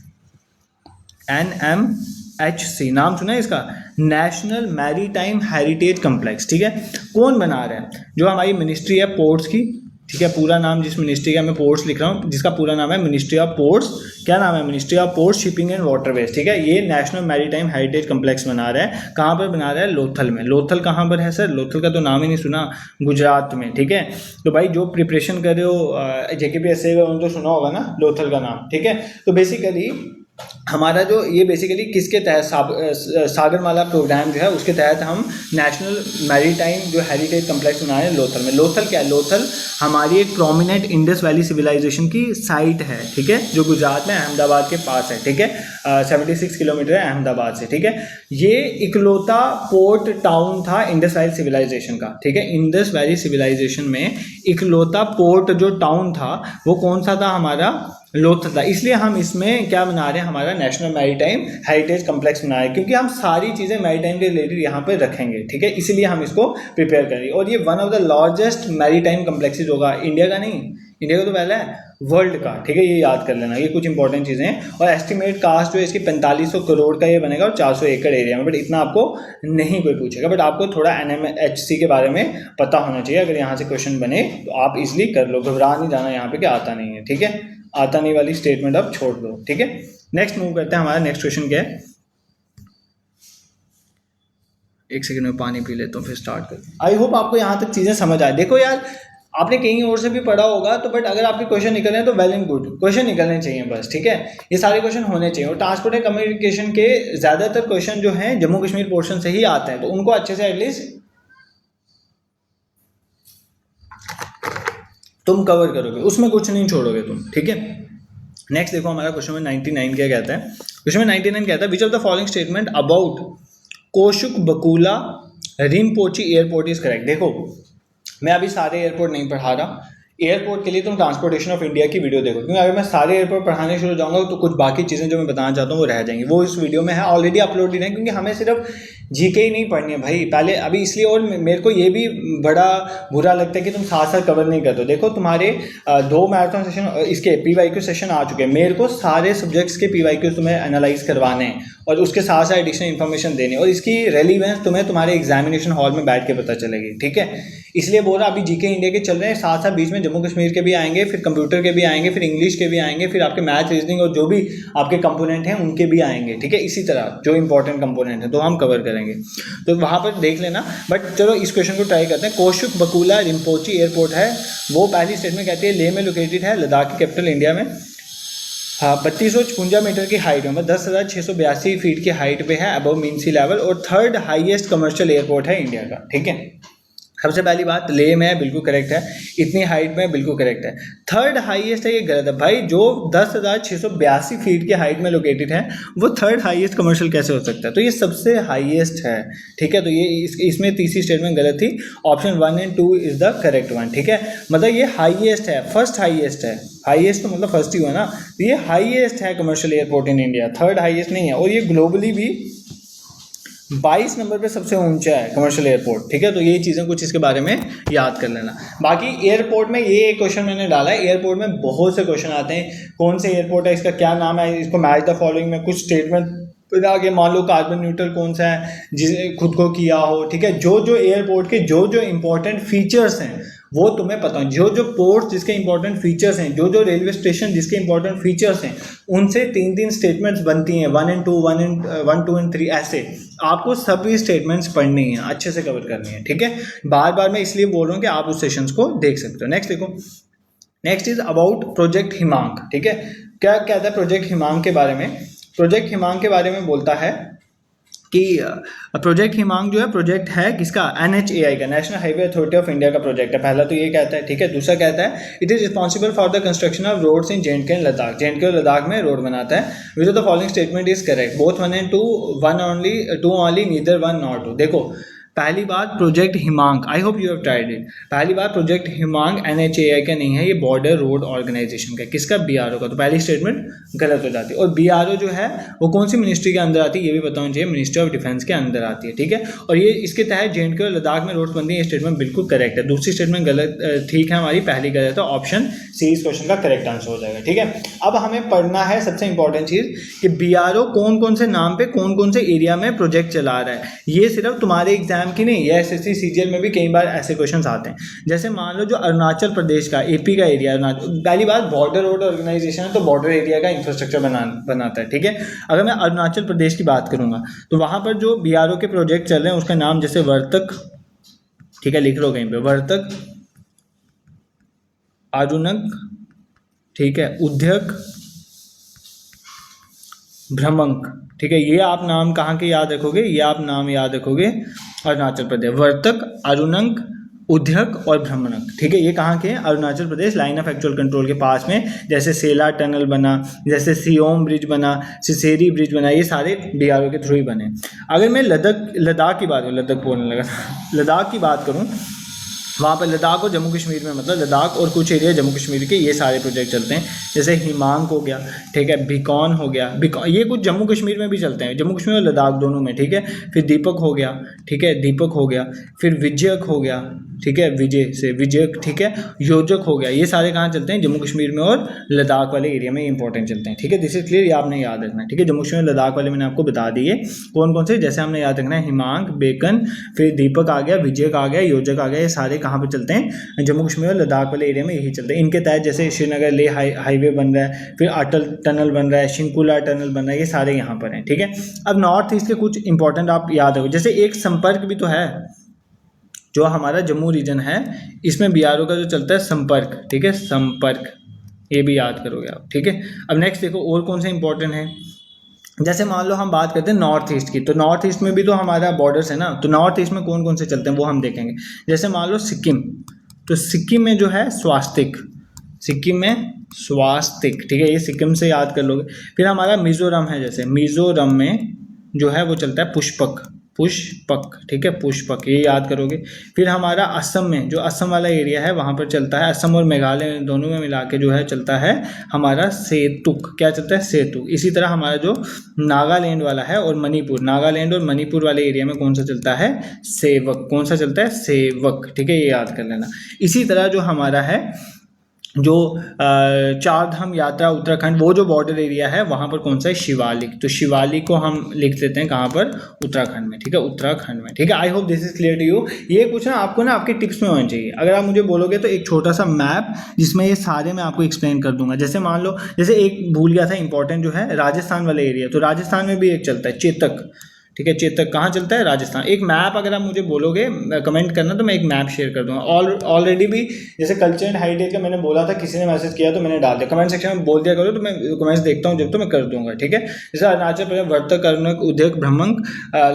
NMHC, नाम सुना है इसका, नेशनल मैरीटाइम हेरिटेज कम्प्लेक्स, ठीक है। कौन बना रहा है, जो हमारी मिनिस्ट्री है पोर्ट्स की, ठीक है, पूरा नाम जिस मिनिस्ट्री का मैं पोर्ट्स लिख रहा हूँ, जिसका पूरा नाम है मिनिस्ट्री ऑफ पोर्ट्स, क्या नाम है, ministry of ports, shipping and waterways, ठीक है। ये नेशनल मैरीटाइम हेरिटेज कम्प्लेक्स बना रहा है, कहाँ पर बना रहा है, लोथल में। लोथल कहाँ पर है सर, लोथल का तो नाम ही नहीं सुना, गुजरात में, ठीक है। तो भाई जो प्रिपरेशन कर रहे हो JKPSC का, उनको तो सुना होगा ना लोथल का नाम, ठीक है। तो बेसिकली हमारा जो ये बेसिकली किसके तहत, सागरमाला प्रोग्राम जो है उसके तहत हम नेशनल मैरीटाइम जो हेरिटेज कम्प्लेक्स बना रहे हैं लोथल में। लोथल क्या है, लोथल हमारी एक प्रोमिनेंट इंडस वैली सिविलाइजेशन की साइट है, ठीक है, जो गुजरात में अहमदाबाद के पास है, ठीक है, 76 किलोमीटर है अहमदाबाद से, ठीक है। ये इकलौता पोर्ट टाउन था इंडस वैली सिविलाइजेशन का, ठीक है। इंडस वैली सिविलाइजेशन में इकलौता पोर्ट जो टाउन था वो कौन सा था, हमारा लोथल था। इसलिए हम इसमें क्या बना रहे हैं, हमारा नेशनल मैरीटाइम हेरिटेज कम्प्लेक्स बना रहे हैं, क्योंकि हम सारी चीज़ें मैरीटाइम के रिलेटेड यहाँ पर रखेंगे, ठीक है, इसलिए हम इसको प्रिपेयर करेंगे। और ये one of the largest maritime complexes होगा, इंडिया का नहीं, इंडिया का तो पहला है, वर्ल्ड का, ठीक है, ये याद कर लेना, ये कुछ इंपॉर्टेंट चीज़ें हैं। और एस्टिमेट कास्ट जो है इसकी 4500 करोड़ का ये बनेगा और 400 एकड़ एरिया में, बट इतना आपको नहीं कोई पूछेगा, बट आपको थोड़ा NMHC के बारे में पता होना चाहिए। अगर यहाँ से क्वेश्चन बने तो आप इजिली कर लो, घबरा नहीं जाना यहाँ पे कि आता नहीं है, ठीक है, आता नहीं वाली स्टेटमेंट आप छोड़ दो, ठीक है। नेक्स्ट मूव करते हैं, हमारा नेक्स्ट क्वेश्चन क्या है, एक सेकंड में पानी पी लेता हूँ फिर स्टार्ट करते हैं। आई होप आपको यहाँ तक चीज़ें समझ आए। देखो यार, आपने कहीं और से भी पढ़ा होगा तो, बट अगर आपके क्वेश्चन निकल रहे हैं तो वेल एंड गुड, क्वेश्चन निकलने चाहिए बस, ठीक है, ये सारे क्वेश्चन होने चाहिए। और ट्रांसपोर्ट एंड कम्युनिकेशन के ज़्यादातर क्वेश्चन जो हैं जम्मू कश्मीर पोर्शन से ही आते हैं, तो उनको अच्छे से एटलीस्ट तुम कवर करोगे, उसमें कुछ नहीं छोड़ोगे तुम, ठीक है। नेक्स्ट देखो, हमारा क्वेश्चन नंबर 99 क्या कहता है। क्वेश्चन नंबर 99 कहता है, which of the following statement about Kushok Bakula Rimpochee airport is correct. देखो मैं अभी सारे एयरपोर्ट नहीं पढ़ा रहा, एयरपोर्ट के लिए तुम ट्रांसपोर्टेशन ऑफ इंडिया की वीडियो देखो, क्योंकि अगर मैं सारे एयरपोर्ट पढ़ाने शुरू हो जाऊंगा तो कुछ बाकी चीज़ें जो मैं बताना चाहता हूँ वो रह जाएंगी। वो इस वीडियो में है, ऑलरेडी अपलोडेड है, क्योंकि हमें सिर्फ जीके ही नहीं पढ़नी है भाई पहले अभी, इसलिए। और मेरे को ये भी बड़ा बुरा लगता है कि तुम साथ साथ कवर नहीं करते हो। देखो तुम्हारे 2 मैराथन सेशन इसके पीवाईक्यू सेशन आ चुके हैं, मेरे को सारे सब्जेक्ट्स के पीवाईक्यू तुम्हें एनालाइज करवाने हैं और उसके साथ साथ एडिशनल इन्फॉर्मेशन देनी है, और इसकी रेलिवेंस तुम्हें तुम्हारे एग्जामिनेशन हॉल में बैठ के पता चलेगी, ठीक है। इसलिए बोल रहा, अभी जीके इंडिया के चल रहे हैं, साथ साथ बीच में जम्मू कश्मीर के भी आएंगे, फिर कंप्यूटर के भी आएंगे, फिर इंग्लिश के भी आएंगे, फिर आपके मैथ रीजनिंग और जो भी आपके कंपोनेंट हैं उनके भी आएंगे, ठीक है। इसी तरह जो इंपॉर्टेंट कंपोनेंट है तो हम कवर करेंगे, तो वहाँ पर देख लेना। बट चलो इस क्वेश्चन को ट्राई करते हैं। कोशुक बकुला रिम्पोची एयरपोर्ट है, वो पहली स्टेटमेंट कहती है लेह में लोकेटेड है, लद्दाख की कैपिटल इंडिया में। हाँ, 3256 मीटर की हाइट में, 10,682 फीट की हाइट पे है, अबव मीन सी लेवल, और 3rd हाईएस्ट कमर्शियल एयरपोर्ट है इंडिया का, ठीक है। सबसे पहली बात लेह में है, बिल्कुल करेक्ट है, इतनी हाइट में बिल्कुल करेक्ट है। 3rd हाईएस्ट है, ये गलत है भाई। जो 10,682 फीट की हाइट में लोकेटेड है वो 3rd हाईएस्ट कमर्शियल कैसे हो सकता है? तो ये सबसे हाईएस्ट है, ठीक है। तो ये इसमें तीसरी स्टेटमेंट गलत थी, ऑप्शन 1 और 2 इज द करेक्ट वन, ठीक है। मतलब ये हाईएस्ट है, फर्स्ट हाईएस्ट है, हाईएस्ट तो मतलब फर्स्ट ही हुआ ना, तो ये हाईएस्ट है commercial airport in India, 3rd highest नहीं है। और ये ग्लोबली भी 22 नंबर पे सबसे ऊंचा है कमर्शियल एयरपोर्ट, ठीक है। तो ये चीज़ें कुछ इसके बारे में याद कर लेना। बाकी एयरपोर्ट में ये एक क्वेश्चन मैंने डाला है, एयरपोर्ट में बहुत से क्वेश्चन आते हैं, कौन से एयरपोर्ट है, इसका क्या नाम है, इसको मैच द फॉलोइंग में कुछ स्टेटमेंट आगे, मान लो कार्बन न्यूट्रल कौन सा है जिसने खुद को किया हो, ठीक है। जो एयरपोर्ट के जो इंपॉर्टेंट फीचर्स हैं वो तुम्हें पता हो, जो पोर्ट जिसके इंपॉर्टेंट फीचर्स हैं, जो रेलवे स्टेशन जिसके इंपॉर्टेंट फीचर्स हैं, उनसे 3 स्टेटमेंट्स बनती हैं, 1 और 2, 1, 2 और 3, ऐसे आपको सभी स्टेटमेंट्स पढ़नी है, अच्छे से कवर करनी है, ठीक है। बार बार मैं इसलिए बोल रहा हूँ कि आप उस सेशंस को देख सकते हो। नेक्स्ट देखो, नेक्स्ट इज अबाउट प्रोजेक्ट हिमांक, ठीक है। क्या कहता है प्रोजेक्ट हिमांक के बारे में? प्रोजेक्ट हिमांक के बारे में बोलता है कि प्रोजेक्ट हिमांक जो है प्रोजेक्ट है किसका? NHAI का, national highway authority of India का प्रोजेक्ट है। पहला तो ये कहता है, ठीक है। दूसरा कहता है it is responsible for the construction of roads in J&K and Ladakh, J&K और लद्दाख में रोड बनाता है। Which of the following statement is correct? Both 1 और 2, 1 ओनली, 2 ओनली, नीदर 1 नॉट 2। देखो पहली बात project Himank, I hope you have tried it. पहली बात प्रोजेक्ट हिमांक NHAI का नहीं है, ये बॉर्डर रोड ऑर्गेनाइजेशन का, किसका? BRO का। तो पहली स्टेटमेंट गलत हो जाती है। और BRO जो है वो कौन सी मिनिस्ट्री के अंदर आती है ये भी बताना चाहिए, मिनिस्ट्री ऑफ डिफेंस के अंदर आती है, ठीक है। और ये इसके तहत J&K और लद्दाख में रोड्स बनती है, ये स्टेटमेंट बिल्कुल करेक्ट है। दूसरी स्टेटमेंट गलत, ठीक है हमारी, पहली गलत है, ऑप्शन सी इस क्वेश्चन का करेक्ट आंसर हो जाएगा, ठीक है। अब हमें पढ़ना है सबसे इंपॉर्टेंट चीज़ कि BRO कौन कौन से नाम पे कौन कौन से एरिया में प्रोजेक्ट चला रहा है। ये सिर्फ तुम्हारे एग्जाम की नहीं, ये CGL में भी कई बार ऐसे क्वेश्चंस आते हैं। जैसे मान लो जो अरुणाचल प्रदेश का, AP का एरिया, पहली बात बॉर्डर रोड ऑर्गेनाइजेशन है तो बॉर्डर एरिया का इंफ्रास्ट्रक्चर बनाता है, ठीक है। अगर मैं अरुणाचल प्रदेश की बात करूंगा तो वहां पर जो BRO के प्रोजेक्ट चल रहे हैं उसका नाम जैसे वर्तक, ठीक है, लिख लो कहीं पे, वर्तक, अरुणक, ठीक है, उद्यक, भ्रमंक, ठीक है। ये आप नाम कहाँ के याद रखोगे? ये आप नाम याद रखोगे अरुणाचल प्रदेश, वर्तक, अरुणक, उद्यक और भ्रमणक, ठीक है। ये कहाँ के हैं? Arunachal Pradesh, line of actual control के पास में। जैसे सेला टनल बना, जैसे सियोम ब्रिज बना, सिसेरी ब्रिज बना, ये सारे BRO के थ्रू ही बने। अगर मैं लद्दाख की बात करूँ, लद्दाख बोलने लगा लद्दाख की बात करूँ, वहाँ पर लद्दाख और जम्मू कश्मीर में, मतलब लद्दाख और कुछ एरिया जम्मू कश्मीर के, ये सारे प्रोजेक्ट चलते हैं। जैसे हिमांक हो गया, ठीक है, बीकॉन हो गया, ये कुछ जम्मू कश्मीर में भी चलते हैं, जम्मू कश्मीर और लद्दाख दोनों में, ठीक है। फिर दीपक हो गया, ठीक है, दीपक हो गया, फिर विजयक हो गया, ठीक है, विजय से विजयक, ठीक है, योजक हो गया, ये सारे कहाँ चलते हैं? जम्मू कश्मीर में और लद्दाख वाले एरिया में इंपॉर्टेंट चलते हैं, ठीक है। दिस इज क्लियर, ये आपने याद रखना है, ठीक है। जम्मू कश्मीर लद्दाख वाले मैंने आपको बता दिए कौन कौन से, जैसे हमने याद रखना है हिमांक, बेकन, फिर दीपक आ गया, विजयक आ गया, योजक आ गया, ये सारे कहाँ पे चलते हैं? जम्मू कश्मीर और लद्दाख वाले एरिया में यही चलते हैं। इनके तहत जैसे श्रीनगर लेह हाईवे बन रहा है, फिर अटल टनल बन रहा है, शिंकुला टनल बन रहा है, ये सारे यहाँ पर हैं, ठीक है। अब नॉर्थ ईस्ट के कुछ इंपॉर्टेंट आप याद रखो, जैसे एक संपर्क भी तो है, जो हमारा जम्मू रीजन है इसमें BRO का जो चलता है संपर्क, ठीक है, संपर्क, ये भी याद करोगे आप, ठीक है। अब नेक्स्ट देखो और कौन से इंपॉर्टेंट है। जैसे मान लो हम बात करते हैं नॉर्थ ईस्ट की, तो नॉर्थ ईस्ट में भी तो हमारा बॉर्डर्स है ना, तो नॉर्थ ईस्ट में कौन कौन से चलते हैं वो हम देखेंगे। जैसे मान लो सिक्किम, तो सिक्किम में जो है स्वास्तिक, सिक्किम में स्वास्तिक, ठीक है, ये सिक्किम से याद कर लोगे। फिर हमारा मिजोरम है, जैसे मिजोरम में जो है वो चलता है पुष्पक, पुष्पक, ठीक है, पुष्पक, ये याद करोगे। फिर हमारा असम में, जो असम वाला एरिया है वहाँ पर चलता है, असम और मेघालय दोनों में मिला के जो है चलता है हमारा सेतुक। क्या चलता है? सेतुक। इसी तरह हमारा जो नागालैंड वाला है और मणिपुर, नागालैंड और मणिपुर वाले एरिया में कौन सा चलता है? सेवक। कौन सा चलता है? सेवक, ठीक है, ये याद कर लेना। इसी तरह जो हमारा है जो चार धाम यात्रा उत्तराखंड, वो जो बॉर्डर एरिया है वहाँ पर कौन सा है? शिवालिक। तो शिवालिक को हम लिख देते हैं कहाँ पर? उत्तराखंड में, ठीक है, उत्तराखंड में, ठीक है। I hope this is clear to you. ये कुछ ना आपको ना आपके टिप्स में होना चाहिए। अगर आप मुझे बोलोगे तो एक छोटा सा मैप जिसमें ये सारे मैं आपको एक्सप्लेन कर दूंगा। जैसे मान लो, जैसे एक भूल गया था इंपॉर्टेंट जो है, राजस्थान वाले एरिया, तो राजस्थान में भी एक चलता है चेतक, ठीक है, चेतक कहाँ चलता है? राजस्थान। एक मैप अगर आप मुझे बोलोगे कमेंट करना तो मैं एक मैप शेयर कर दूंगा। ऑलरेडी भी जैसे कल्चर एंड हेरिटेज का मैंने बोला था, किसी ने मैसेज किया तो मैंने डाल दिया। कमेंट सेक्शन में बोल दिया करो तो मैं कमेंट्स देखता हूँ जब, तो मैं कर दूंगा, ठीक है। जैसे अरुणाचल प्रदेश वर्तक, कर्नक, उदयक, भ्रमंक,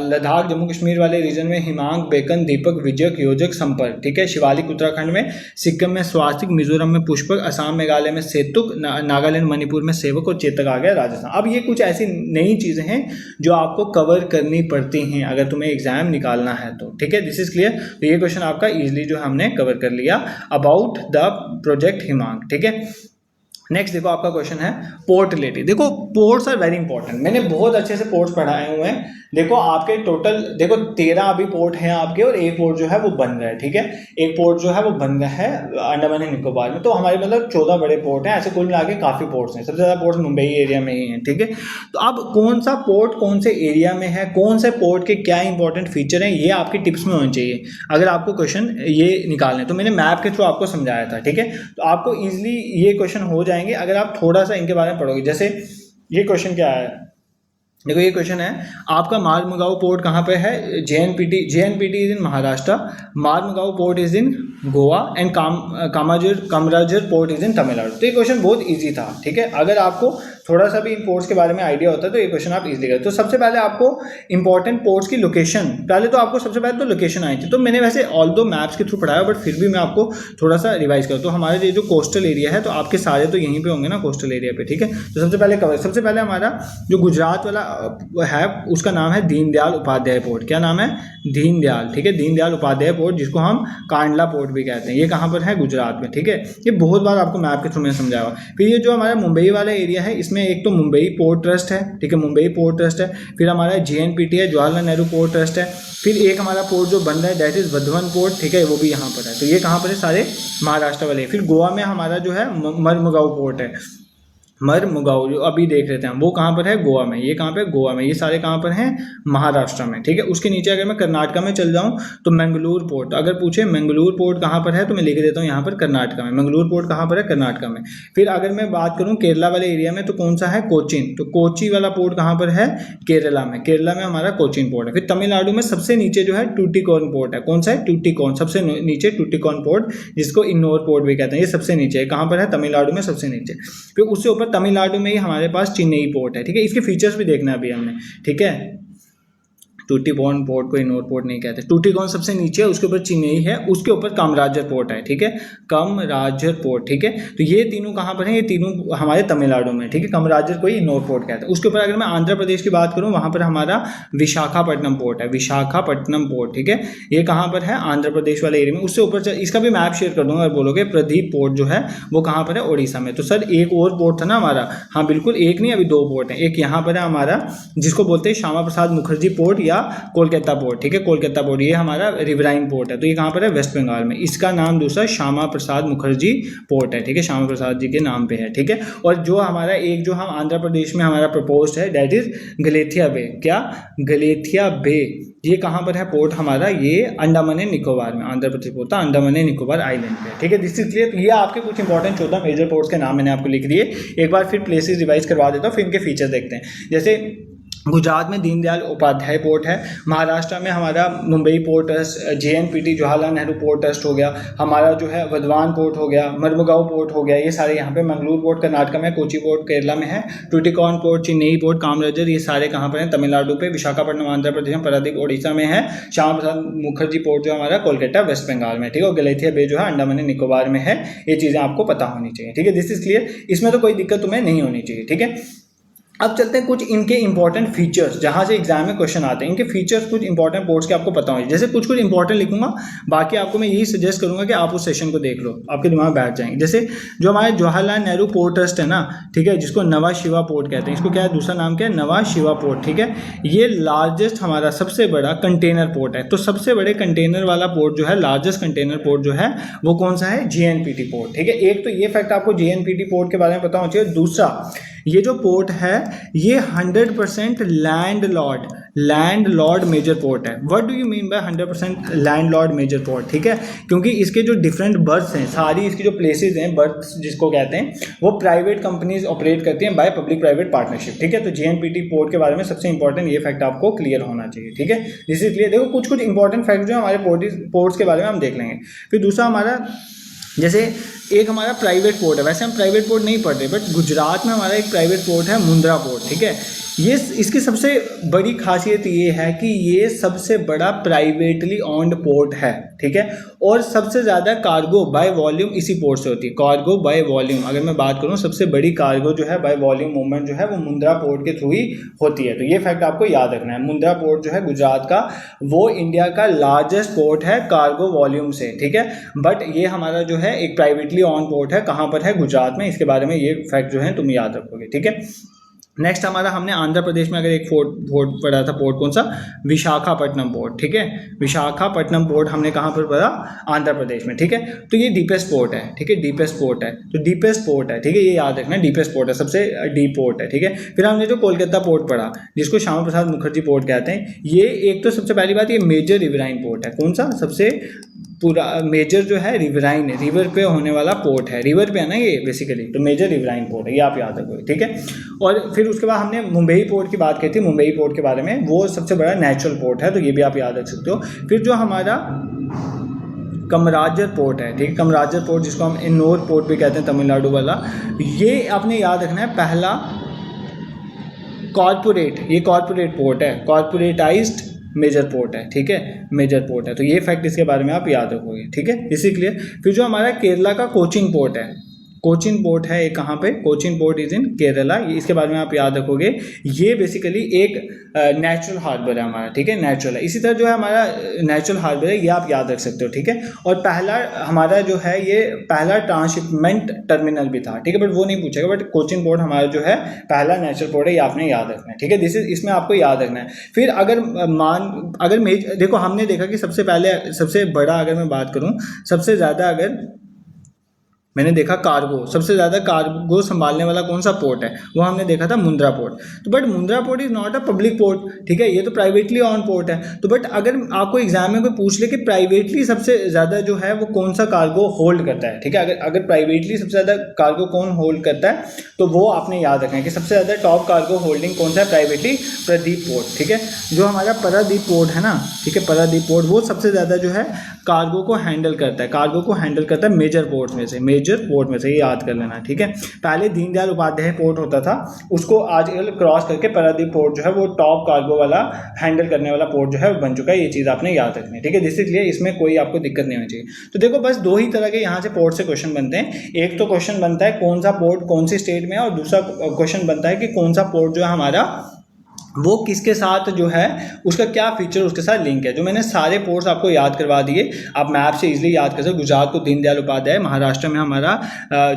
लद्दाख जम्मू कश्मीर वाले रीजन में हिमांक, बेकन, दीपक, विजयक, योजक, संपर्क, ठीक है। शिवालिक उत्तराखंड में, सिक्किम में स्वास्तिक, मिजोरम में पुष्पक, असम मेघालय में सेतुक, नागालैंड मणिपुर में सेवक और चेतक आ गया राजस्थान। अब ये कुछ ऐसी नई चीज़ें हैं जो आपको कवर करनी पड़ती हैं अगर तुम्हें एग्जाम निकालना है तो, ठीक है। This is clear. तो ये क्वेश्चन आपका इजीली जो हमने कवर कर लिया अबाउट द प्रोजेक्ट हिमांक, ठीक है। नेक्स्ट देखो आपका क्वेश्चन है पोर्ट रिलेटेड। देखो पोर्ट्स आर वेरी इंपॉर्टेंट, मैंने बहुत अच्छे से पोर्ट्स पढ़ाए हुए हैं। देखो आपके टोटल देखो 13 अभी पोर्ट हैं आपके, और एक पोर्ट जो है वो बन रहा है, ठीक है। एक पोर्ट जो है वो बन रहा है अंडमान एंड निकोबार में। तो हमारे मतलब 14 बड़े पोर्ट हैं, ऐसे कुल मिला के काफ़ी पोर्ट्स हैं। सबसे ज़्यादा पोर्ट्स मुंबई एरिया में ही हैं, ठीक है। तो अब कौन सा पोर्ट कौन से एरिया में है, कौन से पोर्ट के क्या इंपॉर्टेंट फीचर हैं, ये आपकी टिप्स में होने चाहिए अगर आपको क्वेश्चन ये निकालने। तो मैंने मैप के थ्रू आपको समझाया था, ठीक है। तो आपको ईजिली ये क्वेश्चन हो जाएंगे अगर आप थोड़ा सा इनके बारे में पढ़ोगे। जैसे ये क्वेश्चन क्या है, देखो ये क्वेश्चन है आपका मार्मुगांव पोर्ट कहाँ पे है? JNPT is in Maharashtra, Mormugao port is in Goa and Kamarajar port is in Tamil Nadu. तो ये क्वेश्चन बहुत इजी था, ठीक है। अगर आपको थोड़ा सा भी इन पोर्ट्स के बारे में आइडिया होता है तो ये क्वेश्चन आप इजीली करते। तो सबसे पहले आपको इंपॉर्टेंट पोर्ट्स की लोकेशन, पहले तो आपको सबसे पहले तो लोकेशन आई थी। तो मैंने वैसे ऑल दो मैप्स के थ्रू पढ़ाया, बट फिर भी मैं आपको थोड़ा सा रिवाइज करूँ। तो हमारे ये जो कोस्टल एरिया है, तो आपके सारे तो यहीं पे होंगे ना कोस्टल एरिया पे, ठीक है। तो सबसे पहले हमारा जो गुजरात वाला है उसका नाम है दीनदयाल उपाध्याय पोर्ट। क्या नाम है? दीनदयाल, ठीक है, दीनदयाल उपाध्याय पोर्ट, जिसको हम कांडला पोर्ट भी कहते हैं। ये कहाँ पर है? गुजरात में, ठीक है। ये बहुत बार आपको मैप के थ्रू में समझाया। फिर ये जो हमारा मुंबई वाला एरिया है, इसमें एक तो मुंबई पोर्ट ट्रस्ट है, ठीक है, मुंबई पोर्ट ट्रस्ट है। फिर हमारा जेएनपीटी है, जवाहरलाल नेहरू पोर्ट ट्रस्ट है। फिर एक हमारा पोर्ट जो बन रहा है दैट इज वर्धमान पोर्ट, ठीक है, वो भी यहाँ पर है। तो ये कहाँ पर है? सारे महाराष्ट्र वाले। फिर गोवा में हमारा जो है मरमुगांव पोर्ट है, मरमुगांव जो अभी देख रहे थे हम, वो कहाँ पर है? गोवा में। ये कहाँ पे? गोवा में। ये सारे कहाँ पर हैं? महाराष्ट्र में, ठीक है। उसके नीचे अगर मैं कर्नाटका में चल जाऊँ तो मंगलूर पोर्ट, अगर पूछे मंगलूर पोर्ट कहाँ पर है तो मैं लिख देता हूँ यहाँ पर कर्नाटका में। मंगलूर पोर्ट कहाँ पर है? कर्नाटका में। फिर अगर मैं बात करूँ केरला वाले एरिया में तो कौन सा है? कोचीन। तो कोची वाला पोर्ट कहाँ पर है? केरला में। केरला में हमारा कोचीन पोर्ट है। फिर तमिलनाडु में सबसे नीचे जो है टूटिकोरन पोर्ट है। कौन सा है? टूटिकोरन, सबसे नीचे टूटिकोरन पोर्ट, जिसको इन्नोर पोर्ट भी कहते हैं। ये सबसे नीचे है, कहाँ पर है? तमिलनाडु में सबसे नीचे। फिर उससे ऊपर तमिलनाडु में ही हमारे पास चेन्नई पोर्ट है, ठीक है। इसके फीचर्स भी देखना अभी हमने, ठीक है। टूटिकोरन पोर्ट को इनोर पोर्ट नहीं कहते। टूटिकोरन सबसे नीचे है, उसके ऊपर चेन्नई है, उसके ऊपर कामराजर पोर्ट है, ठीक है, कामराजर पोर्ट, ठीक है। तो ये तीनों कहाँ पर हैं? ये तीनों हमारे तमिलनाडु में, ठीक है। कामराजर को ही इनोर पोर्ट कहते हैं। उसके ऊपर अगर मैं आंध्र प्रदेश की बात करूँ, वहाँ पर हमारा विशाखापट्टनम पोर्ट है, विशाखापट्टनम पोर्ट, ठीक है। ये कहाँ पर है? आंध्र प्रदेश वाले एरिया में। उससे ऊपर इसका भी मैप शेयर कर दूंगा अगर बोलोगे। प्रदीप पोर्ट जो है वो कहाँ पर है? ओडिशा में। तो सर एक और पोर्ट था ना हमारा? हाँ बिल्कुल, एक नहीं, अभी दो पोर्ट हैं। एक यहाँ पर है हमारा जिसको बोलते हैं श्यामा प्रसाद मुखर्जी पोर्ट या कोलकाता पोर्ट, ठीक है, कोलकाता पोर्ट। ये हमारा रिवराइन पोर्ट है। तो ये कहाँ पर है? वेस्ट बंगाल में। इसका नाम दूसरा श्यामा प्रसाद मुखर्जी पोर्ट है, ठीक है, श्यामा प्रसाद जी के नाम पे है, ठीक है। और जो हमारा एक जो हम आंध्र प्रदेश में हमारा प्रपोज्ड है दैट इज गलेथिया बे। क्या? गलेथिया बे। ये कहाँ पर है पोर्ट हमारा? ये अंडमान एंड निकोबार में। आंध्र प्रदेश पोर्ट था अंडमान एंड निकोबार आइलैंड पे, ठीक है। This is clear. ये आपके कुछ इंपॉर्टेंट 14 मेजर पोर्ट्स के नाम मैंने आपको लिख दिए। एक बार फिर प्लेसेस रिवाइज करवा देता हूँ, फिर इनके फीचर देखते हैं। जैसे गुजरात में दीनदयाल उपाध्याय पोर्ट है, महाराष्ट्र में हमारा Mumbai port trust, JNPT Jawaharlal Nehru port trust हो गया, हमारा जो है वर्धमान पोर्ट हो गया, मरमुगांव पोर्ट हो गया, ये सारे यहाँ पे। मंगलूर पोर्ट कर्नाटक में, कोची पोर्ट केरला में है, टूटिकोरन पोर्ट, चेन्नई पोर्ट, कामराजर, ये सारे कहाँ पर हैं? तमिलनाडु पे। विशाखापट्टनम आंध्र प्रदेश में, पारादीप ओडिशा में है, श्यामा प्रसाद मुखर्जी पोर्ट जो हमारा कोलकाता वेस्ट बंगाल में, ठीक है। और गलेथिया बे जो है अंडमान एंड निकोबार में है। ये चीज़ें आपको पता होनी चाहिए, ठीक है। This is clear. इसमें तो कोई दिक्कत तुम्हें नहीं होनी चाहिए, ठीक है। अब चलते हैं कुछ इनके इंपॉर्टेंट फीचर्स, जहाँ से एग्जाम में क्वेश्चन आते हैं। इनके फीचर्स कुछ इंपॉर्टेंट पोर्ट्स के आपको पता होंगे, जैसे कुछ इंपॉर्टेंट लिखूंगा, बाकी आपको मैं यही सजेस्ट करूंगा कि आप उस सेशन को देख लो, आपके दिमाग में बैठ जाएंगे। जैसे जो हमारे जवाहरलाल नेहरू पोर्ट ट्रस्ट है ना, ठीक है, जिसको नवा शिवा पोर्ट कहते हैं, इसको क्या है, दूसरा नाम क्या है, नवा शिवा पोर्ट, ठीक है। ये लार्जेस्ट हमारा सबसे बड़ा कंटेनर पोर्ट है। तो सबसे बड़े कंटेनर वाला पोर्ट जो है, लार्जेस्ट कंटेनर पोर्ट जो है वो कौन सा है, JNPT पोर्ट, ठीक है। एक तो ये फैक्ट आपको JNPT पोर्ट के बारे में पता होना चाहिए। दूसरा, ये जो पोर्ट है ये 100% लैंड लॉर्ड मेजर पोर्ट है। What do you mean by 100% land lord major port, ठीक है, क्योंकि इसके जो डिफरेंट बर्थ्स हैं, सारी इसकी जो प्लेसेस हैं, बर्थ्स जिसको कहते हैं, वो प्राइवेट कंपनीज ऑपरेट करती हैं बाय पब्लिक प्राइवेट पार्टनरशिप, ठीक है। तो JNPT पोर्ट के बारे में सबसे इंपॉर्टेंट ये फैक्ट आपको क्लियर होना चाहिए, ठीक है। इसीलिए देखो कुछ इंपॉर्टेंट फैक्ट जो हमारे पोर्ट्स के बारे में हम देख लेंगे। फिर दूसरा हमारा, जैसे एक हमारा प्राइवेट पोर्ट है, वैसे हम प्राइवेट पोर्ट नहीं पढ़ते, बट गुजरात में हमारा एक प्राइवेट पोर्ट है, मुंद्रा पोर्ट, ठीक है। ये इसकी सबसे बड़ी खासियत ये है कि ये सबसे बड़ा प्राइवेटली ऑन्ड पोर्ट है, ठीक है, और सबसे ज़्यादा कार्गो बाय वॉल्यूम इसी पोर्ट से होती है। कार्गो बाय वॉल्यूम अगर मैं बात करूँ, सबसे बड़ी कार्गो जो है बाय वॉल्यूम मूवमेंट जो है वो मुंद्रा पोर्ट के थ्रू ही होती है। तो ये फैक्ट आपको याद रखना है। मुंद्रा पोर्ट जो है गुजरात का, वो इंडिया का लार्जेस्ट पोर्ट है कार्गो वॉल्यूम से, ठीक है। बट ये हमारा जो है एक प्राइवेटली ऑन पोर्ट है, कहाँ पर है, गुजरात में। इसके बारे में ये फैक्ट जो है तुम याद रखोगे, ठीक है। नेक्स्ट हमारा, हमने आंध्र प्रदेश में अगर एक पोर्ट पढ़ा था, पोर्ट कौन सा, विशाखापट्टनम पोर्ट, ठीक है। विशाखापट्टनम पोर्ट हमने कहाँ पर पढ़ा, आंध्र प्रदेश में, ठीक है। तो ये डीपेस्ट पोर्ट है, ठीक है, डीपेस्ट पोर्ट है, तो डीपेस्ट पोर्ट है, ठीक है, ये याद रखना, डीपेस्ट पोर्ट है, सबसे डीप पोर्ट है, ठीक है। फिर हमने जो कोलकाता पोर्ट पढ़ा, जिसको श्यामा प्रसाद मुखर्जी पोर्ट कहते हैं, ये एक तो सबसे पहली बात, ये मेजर रिवराइन पोर्ट है। कौन सा, सबसे पूरा मेजर जो है रिवराइन है, रिवर पे होने वाला पोर्ट है, रिवर पे है ना ये बेसिकली, तो मेजर रिवराइन पोर्ट है, ये आप याद रखोगे, ठीक है। और फिर उसके बाद हमने मुंबई पोर्ट की बात की थी, मुंबई पोर्ट के बारे में, वो सबसे बड़ा नेचुरल पोर्ट है, तो ये भी आप याद रख सकते हो। फिर जो हमारा कमराजर पोर्ट है, ठीक है, कमराजर पोर्ट जिसको हम इन्नोर पोर्ट भी कहते हैं, तमिलनाडु वाला, ये आपने याद रखना है, पहला कॉर्पोरेट पोर्ट है, कॉर्पोरेटाइज्ड मेजर पोर्ट है, ठीक है, मेजर पोर्ट है। तो ये फैक्ट इसके बारे में आप याद रखोगे, ठीक है, इसी के लिए। फिर जो हमारा केरला का कोचीन पोर्ट है, कोचीन पोर्ट है एक, कहाँ पे, कोचीन पोर्ट इज इन केरला, इसके बारे में आप याद रखोगे। ये बेसिकली एक नेचुरल हार्बर है हमारा, ठीक है, नेचुरल है। इसी तरह जो है हमारा नेचुरल हार्बर है, ये आप याद रख सकते हो, ठीक है। और पहला हमारा जो है, ये पहला ट्रांसशिपमेंट टर्मिनल भी था, ठीक है, बट वो नहीं पूछेगा, बट कोचीन पोर्ट हमारा जो है पहला नेचुरल पोर्ट है, ये आपने याद रखना है, ठीक है। इसमें आपको याद रखना है। फिर अगर देखो, हमने देखा कि सबसे पहले, सबसे बड़ा अगर मैं बात करूँ, सबसे ज़्यादा अगर मैंने देखा कार्गो, सबसे ज़्यादा कार्गो संभालने वाला कौन सा पोर्ट है, वो हमने देखा था मुंद्रा पोर्ट। तो but Mundra port is not a public port, ठीक है, ये तो प्राइवेटली ऑन पोर्ट है। तो बट अगर आपको एग्जाम में कोई पूछ ले कि प्राइवेटली सबसे ज़्यादा जो है वो कौन सा कार्गो होल्ड करता है, ठीक है, अगर प्राइवेटली सबसे ज़्यादा कार्गो कौन होल्ड करता है, तो वो आपने याद रखना है कि सबसे ज़्यादा टॉप कार्गो होल्डिंग कौन सा है, प्राइवेटली पारादीप पोर्ट, ठीक है। जो हमारा पारादीप पोर्ट है ना, ठीक है, पारादीप पोर्ट वो सबसे ज़्यादा जो है कार्गो को हैंडल करता है, मेजर पोर्ट में से, ये याद कर लेना, ठीक है। पहले दीनदयाल उपाध्याय पोर्ट होता था, उसको आजकल क्रॉस करके पारादीप पोर्ट जो है वो टॉप कार्गो वाला हैंडल करने वाला पोर्ट जो है बन चुका है। ये चीज़ आपने याद रखनी है, ठीक है, इसलिए इसमें कोई आपको दिक्कत नहीं होनी चाहिए। तो देखो, बस दो ही तरह के यहाँ से पोर्ट से क्वेश्चन बनते हैं। एक तो क्वेश्चन बनता है कौन सा पोर्ट कौन सी स्टेट में है, और दूसरा क्वेश्चन बनता है कि कौन सा पोर्ट जो है हमारा वो किसके साथ जो है, उसका क्या फीचर उसके साथ लिंक है। जो मैंने सारे पोर्ट्स आपको याद करवा दिए, आप मैप से इजीली याद कर सकते। गुजरात को दीनदयाल उपाध्याय, महाराष्ट्र में हमारा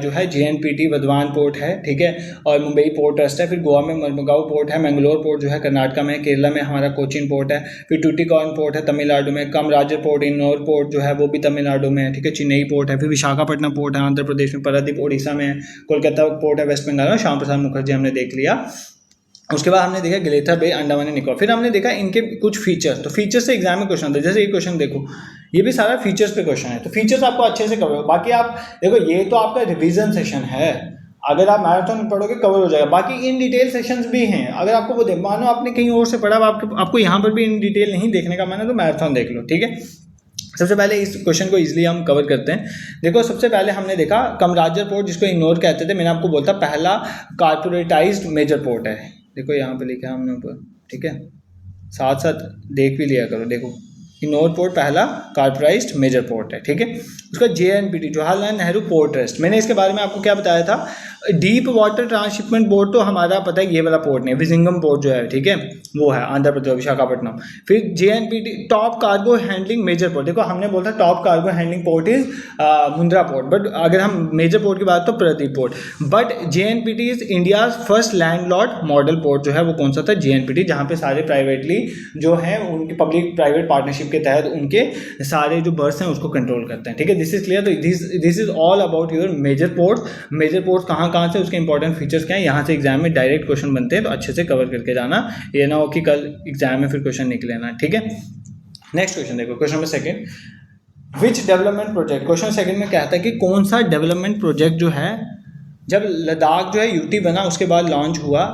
जो है JNPT वधवान पोर्ट है, ठीक है, और मुंबई पोर्ट ट्रस्ट है। फिर गोवा में मडगांव पोर्ट है, मैंगलोर पोर्ट जो है कर्नाटका में, केरला में हमारा कोचीन पोर्ट है। फिर टूटिकॉर्न पोर्ट है तमिलनाडु में, कमराजर पोर्ट, इन्नोर पोर्ट जो है वो भी तमिलनाडु में है, ठीक है, चेन्नई पोर्ट है। फिर विशाखापट्टनम पोर्ट है आंध्र प्रदेश में, पारादीप उड़ीसा में, कोलकाता पोर्ट है वेस्ट बंगाल में, श्यामा प्रसाद मुखर्जी हमने देख लिया। उसके बाद हमने देखा गलेथा बे, अंडमान एंड निकोबार। फिर हमने देखा इनके कुछ फीचर्स, तो फीचर्स से एग्जाम में क्वेश्चन आता है। जैसे ये क्वेश्चन देखो, ये भी सारा फीचर्स पे क्वेश्चन है, तो फीचर्स आपको अच्छे से कवर हो। बाकी आप देखो, ये तो आपका रिवीजन सेशन है, अगर आप मैराथन में पढ़ोगे कवर हो जाएगा। बाकी इन डिटेल सेशंस भी हैं, अगर आपको वो मानो आपने कहीं और से पढ़ा, आपको यहाँ पर भी इन डिटेल नहीं देखने का मन है, तो मैराथन देख लो, ठीक है। सबसे पहले इस क्वेश्चन को इजीली हम कवर करते हैं। देखो, सबसे पहले हमने देखा कमराजर पोर्ट, जिसको इग्नोर कहते थे, मैंने आपको बोलता पहला कॉर्पोरेटाइज्ड मेजर पोर्ट है। देखो यहाँ पे लिखा है हमने ऊपर, ठीक है, साथ साथ देख भी लिया करो। देखो इनोर पोर्ट पहला कार्पोराइज्ड मेजर पोर्ट है, ठीक है। उसका JNPT Jawaharlal Nehru port trust, मैंने इसके बारे में आपको क्या बताया था, डीप वाटर ट्रांसशिपमेंट पोर्ट तो हमारा पता है ये वाला पोर्ट नहीं है, विजिंगम पोर्ट जो है, ठीक है, वो है आंध्र प्रदेश विशाखापट्टनम। फिर JNPT top cargo handling major port, देखो हमने बोला top cargo handling port is Mundra port, but अगर हम मेजर पोर्ट की बात तो Paradip port. But JNPT is India first landlord model port जो है वो कौन सा था, JNPT, जहाँ पे सारे प्राइवेटली जो है उनकी पब्लिक प्राइवेट पार्टनरशिप के तहत उनके सारे जो बर्थ हैं उसको कंट्रोल करते हैं, ठीक है। This is clear. तो this is all about your major port. Major port कहाँ से, उसके इंपॉर्टेंट फीचर्स क्या है, यहाँ से एग्जाम में डायरेक्ट क्वेश्चन बनते हैं, तो अच्छे से कवर करके जाना, ये ना हो कि कल एग्जाम में फिर क्वेश्चन निकले ना, ठीक है। नेक्स्ट क्वेश्चन देखो, क्वेश्चन नंबर सेकंड, विच डेवलपमेंट प्रोजेक्ट, क्वेश्चन सेकंड में कहता है कि कौन सा डेवलपमेंट प्रोजेक्ट जो है जब लद्दाख जो है यूटी बना उसके बाद लॉन्च हुआ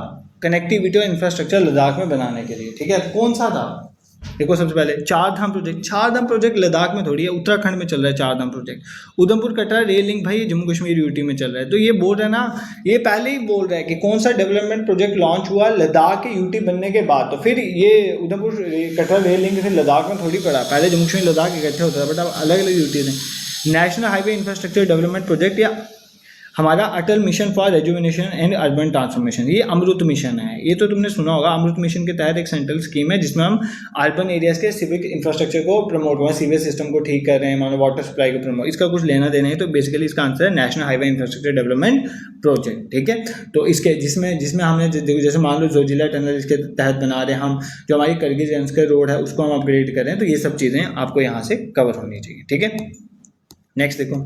कनेक्टिविटी और इंफ्रास्ट्रक्चर लद्दाख में बनाने के लिए, ठीक है, कौन सा था। देखो सबसे पहले चार धाम प्रोजेक्ट, चार धाम प्रोजेक्ट लद्दाख में थोड़ी है, उत्तराखंड में चल रहा है Char Dham project. Udhampur Katra rail link भाई जम्मू कश्मीर यूटी में चल रहा है। तो ये बोल रहा है ना, ये पहले ही बोल रहा है कि कौन सा डेवलपमेंट प्रोजेक्ट लॉन्च हुआ लद्दाख के यूटी बनने के बाद, तो फिर ये उधमपुर कटरा रेल लिंक फिर लद्दाख में थोड़ी पड़ा, पहले जम्मू कश्मीर लद्दाख इकट्ठे होता था, बट अब अलग अलग यूटी थे। National highway infrastructure development project या हमारा Atal mission for rejuvenation and urban transformation, ये अमृत मिशन है, ये तो तुमने सुना होगा। अमृत मिशन के तहत एक सेंट्रल स्कीम है जिसमें हम अर्बन एरियाज के सिविक इंफ्रास्ट्रक्चर को प्रमोट कर रहे हैं, सीवेज सिस्टम को ठीक कर रहे हैं, मानो वाटर सप्लाई को प्रमोट, इसका कुछ लेना देना है। तो बेसिकली इसका आंसर है national highway infrastructure development project, ठीक है। तो इसके जिसमें हमने जैसे मान लो जोजिला टनल इसके तहत बना रहे हैं हम, जो हमारी करगिल के रोड है उसको हम अपग्रेड कर रहे हैं, तो ये सब चीज़ें आपको यहाँ से कवर होनी चाहिए, ठीक है। नेक्स्ट देखो,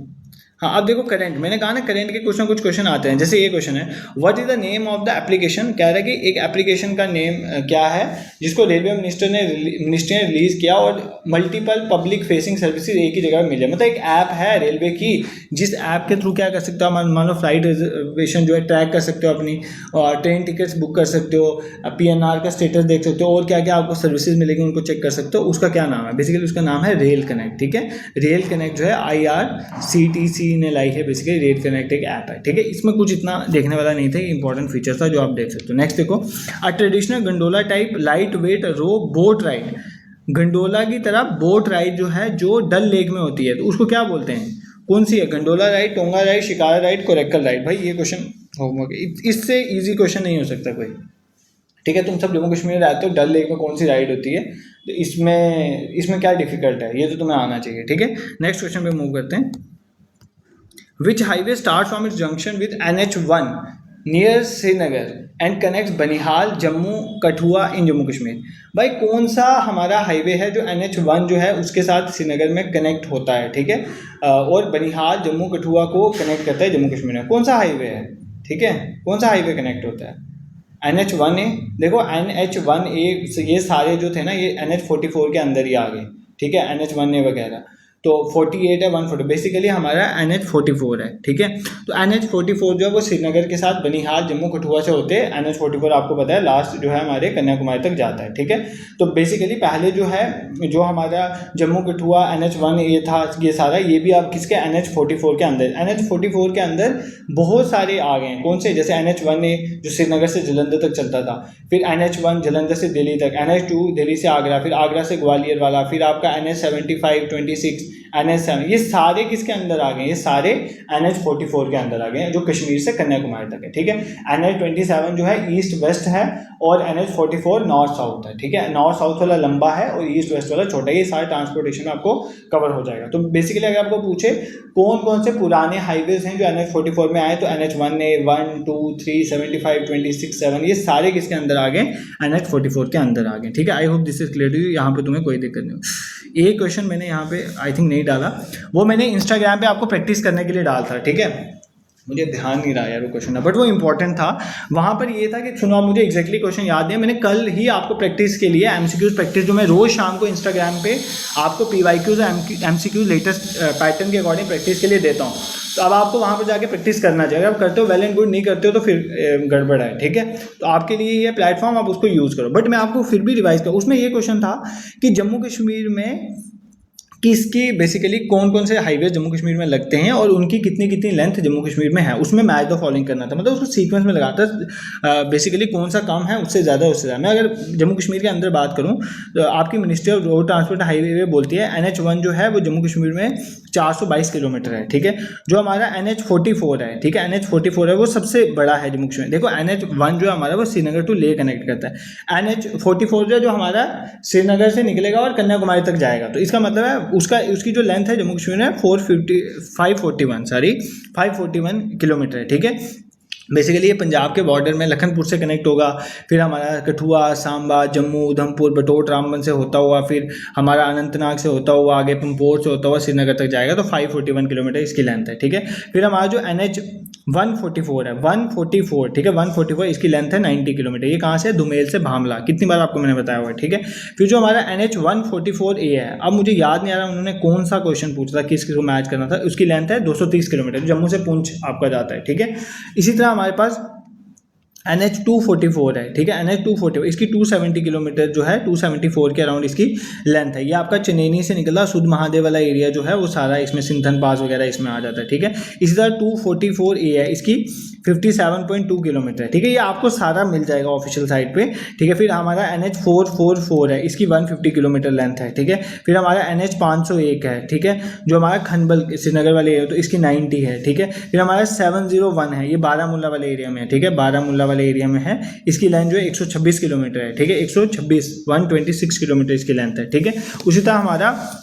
हाँ अब देखो करंट, मैंने कहा ना करंट के कुछ ना कुछ क्वेश्चन आते हैं। जैसे ये क्वेश्चन है, what is the name of the application, कह रहा है कि एक एप्लीकेशन का नेम क्या है जिसको रेलवे मिनिस्ट्री ने रिलीज किया और मल्टीपल पब्लिक फेसिंग सर्विसेज एक ही जगह मिले। मतलब एक ऐप है रेलवे की, जिस ऐप के थ्रू क्या कर सकते हो, मान लो फ्लाइट रिजर्वेशन जो है ट्रैक कर सकते हो अपनी, और ट्रेन टिकट्स बुक कर सकते हो, PNR का स्टेटस देख सकते हो, और क्या क्या आपको सर्विसेज मिलेगी उनको चेक कर सकते हो। उसका क्या नाम है, बेसिकली उसका नाम है रेल कनेक्ट, ठीक है। रेल कनेक्ट जो है IRCTC ने लाई है, बेसिकली रेल कनेक्ट एक ऐप है, ठीक है। इसमें कुछ इतना देखने वाला नहीं था, इंपॉर्टेंट फीचर था जो आप देख सकते हो। नेक्स्ट देखो, a traditional gondola type light weight row boat ride, gondola की तरह बोट राइड जो है जो डल लेक में होती है, तो उसको क्या बोलते हैं, कौन सी है, gondola ride, tonga ride, shikara ride, coracle ride. भाई ये क्वेश्चन होमवर्क, इससे इजी क्वेश्चन नहीं हो सकता कोई, ठीक है। तुम सब जम्मू कश्मीर में रहते हो, डल लेक में कौन सी राइड होती है, तो इसमें क्या डिफिकल्ट है, ये तो तुम्हें आना चाहिए, ठीक है। नेक्स्ट क्वेश्चन पे मूव करते हैं। Which highway starts from its junction with NH1 near Srinagar and connects Banihal, Jammu, Kathua इन जम्मू कश्मीर। भाई कौन सा हमारा हाईवे है जो NH1 जो है उसके साथ श्रीनगर में कनेक्ट होता है, ठीक है, और बनिहाल, जम्मू, कठुआ को कनेक्ट करता है जम्मू कश्मीर में, कौन सा हाईवे है, ठीक है, कौन सा हाईवे कनेक्ट होता है, NH1A। देखो NH1A ये सारे जो थे ना ये NH44 के अंदर ही आ गए, ठीक है, NH1A वगैरह, तो 48 है 140, बेसिकली हमारा NH44 है, ठीक है। तो NH44 जो है वो श्रीनगर के साथ बनिहाल, जम्मू, कठुआ से होते हैं। NH44 आपको पता है लास्ट जो है हमारे कन्याकुमारी तक जाता है, ठीक है। तो बेसिकली पहले जो है जो हमारा जम्मू कठुआ NH1 ये था, ये सारा ये भी आप किसके NH44 के अंदर, NH44 के अंदर बहुत सारे आ गए हैं, कौन से, जैसे NH1A जो श्रीनगर से जलंधर तक चलता था, फिर NH1 जलंधर से दिल्ली तक, NH2 दिल्ली से आगरा, फिर आगरा से ग्वालियर वाला, फिर आपका NH75, 26, NH7, ये सारे किसके अंदर आ गए, ये सारे NH44 के अंदर आ गए हैं जो कश्मीर से कन्याकुमारी तक है, ठीक है। NH27 जो है ईस्ट वेस्ट है और NH44 नॉर्थ साउथ है, ठीक है। नॉर्थ साउथ वाला लंबा है और ईस्ट वेस्ट वाला छोटा है, ये सारे ट्रांसपोर्टेशन में आपको कवर हो जाएगा। तो बेसिकली अगर आपको पूछे कौन कौन से पुराने हाईवेज हैं जो NH44 में आए, तो NH1A 1, 2, 3, 75, 26, 7 ये सारे किसके अंदर आ गए, NH44 के अंदर आ गए, ठीक है। I hope this is clear to you, यहाँ पे तुम्हें कोई दिक्कत नहीं हो। एक क्वेश्चन मैंने यहाँ पे आई थिंक नहीं डाला, वो मैंने इंस्टाग्राम पे आपको प्रैक्टिस करने के लिए डाला था, ठीक है, मुझे ध्यान नहीं रहा यार वो क्वेश्चन था, बट वो इंपॉर्टेंट था। वहाँ पर ये था कि सुनो, मुझे एग्जैक्टली क्वेश्चन याद नहीं है, मैंने कल ही आपको प्रैक्टिस के लिए MCQs प्रैक्टिस जो मैं रोज़ शाम को इंस्टाग्राम पे आपको PYQs और MCQs लेटेस्ट पैटर्न के अकॉर्डिंग प्रैक्टिस के लिए देता हूँ, तो अब आपको वहाँ पर जाके प्रैक्टिस करना चाहिए। अगर आप करते हो वेल एंड गुड, नहीं करते हो तो फिर गड़बड़ है, ठीक है। तो आपके लिए ये प्लेटफॉर्म, आप उसको यूज़ करो। बट मैं आपको फिर भी रिवाइज करूँ, उसमें ये क्वेश्चन था कि जम्मू कश्मीर में कि इसकी बेसिकली कौन कौन से हाईवे जम्मू कश्मीर में लगते हैं और उनकी कितनी कितनी लेंथ जम्मू कश्मीर में है, उसमें मैच द फॉलोइंग करना था, मतलब उसको सीक्वेंस में लगाता है। बेसिकली कौन सा काम है उससे ज़्यादा। मैं अगर जम्मू कश्मीर के अंदर बात करूँ तो आपकी ministry of road transport highway बोलती है NH1 जो है वो जम्मू कश्मीर में 422 किलोमीटर है, ठीक है। जो हमारा NH44 है, ठीक है, NH44 है वो सबसे बड़ा है जम्मू कश्मीर। देखो NH1 जो हमारा वो श्रीनगर टू लेह कनेक्ट करता है, NH44 जो हमारा श्रीनगर से निकलेगा और कन्याकुमारी तक जाएगा। तो इसका मतलब है उसकी जो लेंथ है जम्मू कश्मीर में 541 किलोमीटर है, ठीक है। बेसिकली ये पंजाब के बॉर्डर में लखनपुर से कनेक्ट होगा, फिर हमारा कठुआ, सांबा, जम्मू, उधमपुर, बटोट, रामबन से होता हुआ, फिर हमारा अनंतनाग से होता हुआ, आगे पंपोर से होता हुआ श्रीनगर तक जाएगा। तो 541 किलोमीटर इसकी लेंथ है, ठीक है। फिर हमारा जो NH144 है, 144, ठीक है, 144 इसकी लेंथ है 90 किलोमीटर। ये कहाँ से? दुमेल से भामला, कितनी बार आपको मैंने बताया हुआ है, ठीक है। फिर जो हमारा NH144A है, अब मुझे याद नहीं आ रहा उन्होंने कौन सा क्वेश्चन पूछा था, किसको मैच करना था, उसकी लेंथ है 230 किलोमीटर, जम्मू से पुंछ आपका जाता है, ठीक है। इसी तरह हमारे पास NH244 है, ठीक है, NH244 इसकी 270 किलोमीटर जो है 274 के अराउंड इसकी लेंथ है। ये आपका चनैनी से निकला सुध महादेव वाला एरिया जो है वो सारा इसमें सिंथन पास वगैरह इसमें आ जाता है, ठीक है। इसी तरह 244A है, इसकी 57.2 किलोमीटर है, ठीक है। ये आपको सारा मिल जाएगा ऑफिशियल साइट पे, ठीक है। फिर हमारा NH444 है, इसकी 150 किलोमीटर लेंथ है, ठीक है। फिर हमारा NH501 है, ठीक है, जो हमारा खनबल श्रीनगर वाले एरिया तो इसकी 90 है, ठीक है। फिर हमारा 701 है, ये बारामूला वाले एरिया में है, ठीक है, बारामूला वाले एरिया में है। इसकी लेंथ जो है 126 किलोमीटर है, ठीक है, 126 किलोमीटर इसकी लेंथ है, ठीक है। उसी तरह हमारा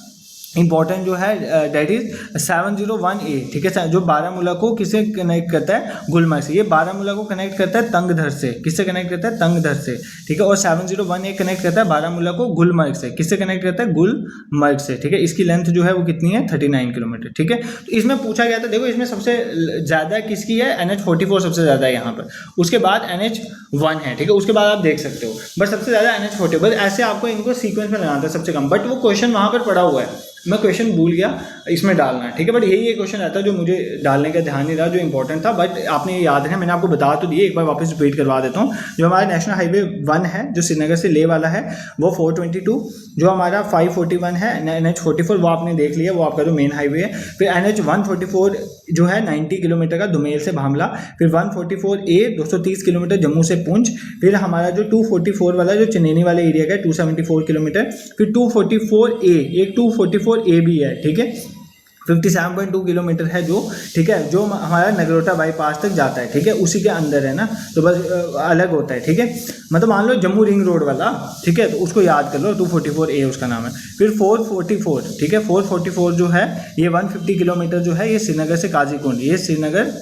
इंपॉर्टेंट जो है डेट इज 701A, ठीक है, जो बारामूला को किससे कनेक्ट करता है? गुलमर्ग से। ये बारामूला को कनेक्ट करता है तंगधर से, किससे कनेक्ट करता है? तंगधर से, ठीक है। और 701A कनेक्ट करता है बारामूला को गुलमर्ग से, किससे कनेक्ट करता है? गुलमर्ग से, ठीक है। इसकी लेंथ जो है वो कितनी है? 39 किलोमीटर, ठीक है। तो इसमें पूछा गया था, देखो इसमें सबसे ज़्यादा किसकी है? NH44 सबसे ज़्यादा है यहाँ पर, उसके बाद NH1 है, ठीक है, उसके बाद आप देख सकते हो, बट सबसे ज़्यादा NH40, बस ऐसे आपको इनको सीक्वेंस में लगाना था सबसे कम, बट वो क्वेश्चन वहाँ पर पड़ा हुआ है, मैं क्वेश्चन भूल गया इसमें डालना है, ठीक है। बट यही एक क्वेश्चन रहता है जो मुझे डालने का ध्यान नहीं रहा, जो इंपॉर्टेंट था, बट आपने ये याद है, मैंने आपको बता तो दिए, एक बार वापस रिपीट करवा देता हूँ। जो हमारा नेशनल हाईवे 1 है जो श्रीनगर से ले वाला है वो 422, जो हमारा 541 है NH44 वो आपने देख लिया, वो आपका जो मेन हाईवे है। फिर NH144 जो है 90 किलोमीटर का दुमेल से भामला। फिर 144A 230 किलोमीटर जम्मू से पुंछ। फिर हमारा जो 244 वाला जो चनैनी वाले एरिया का है 274 किलोमीटर। फिर 244A, एक 244A भी है, ठीक है, 57.2 किलोमीटर है जो, ठीक है, जो हमारा नगरोटा बाईपास तक जाता है, ठीक है, उसी के अंदर है ना, तो बस अलग होता है, ठीक है। मतलब मान लो जम्मू रिंग रोड वाला, ठीक है, तो उसको याद कर लो, 244A उसका नाम है। फिर 444, ठीक है, 444 जो है ये 150 किलोमीटर जो है ये श्रीनगर से काजीकुंड, ये श्रीनगर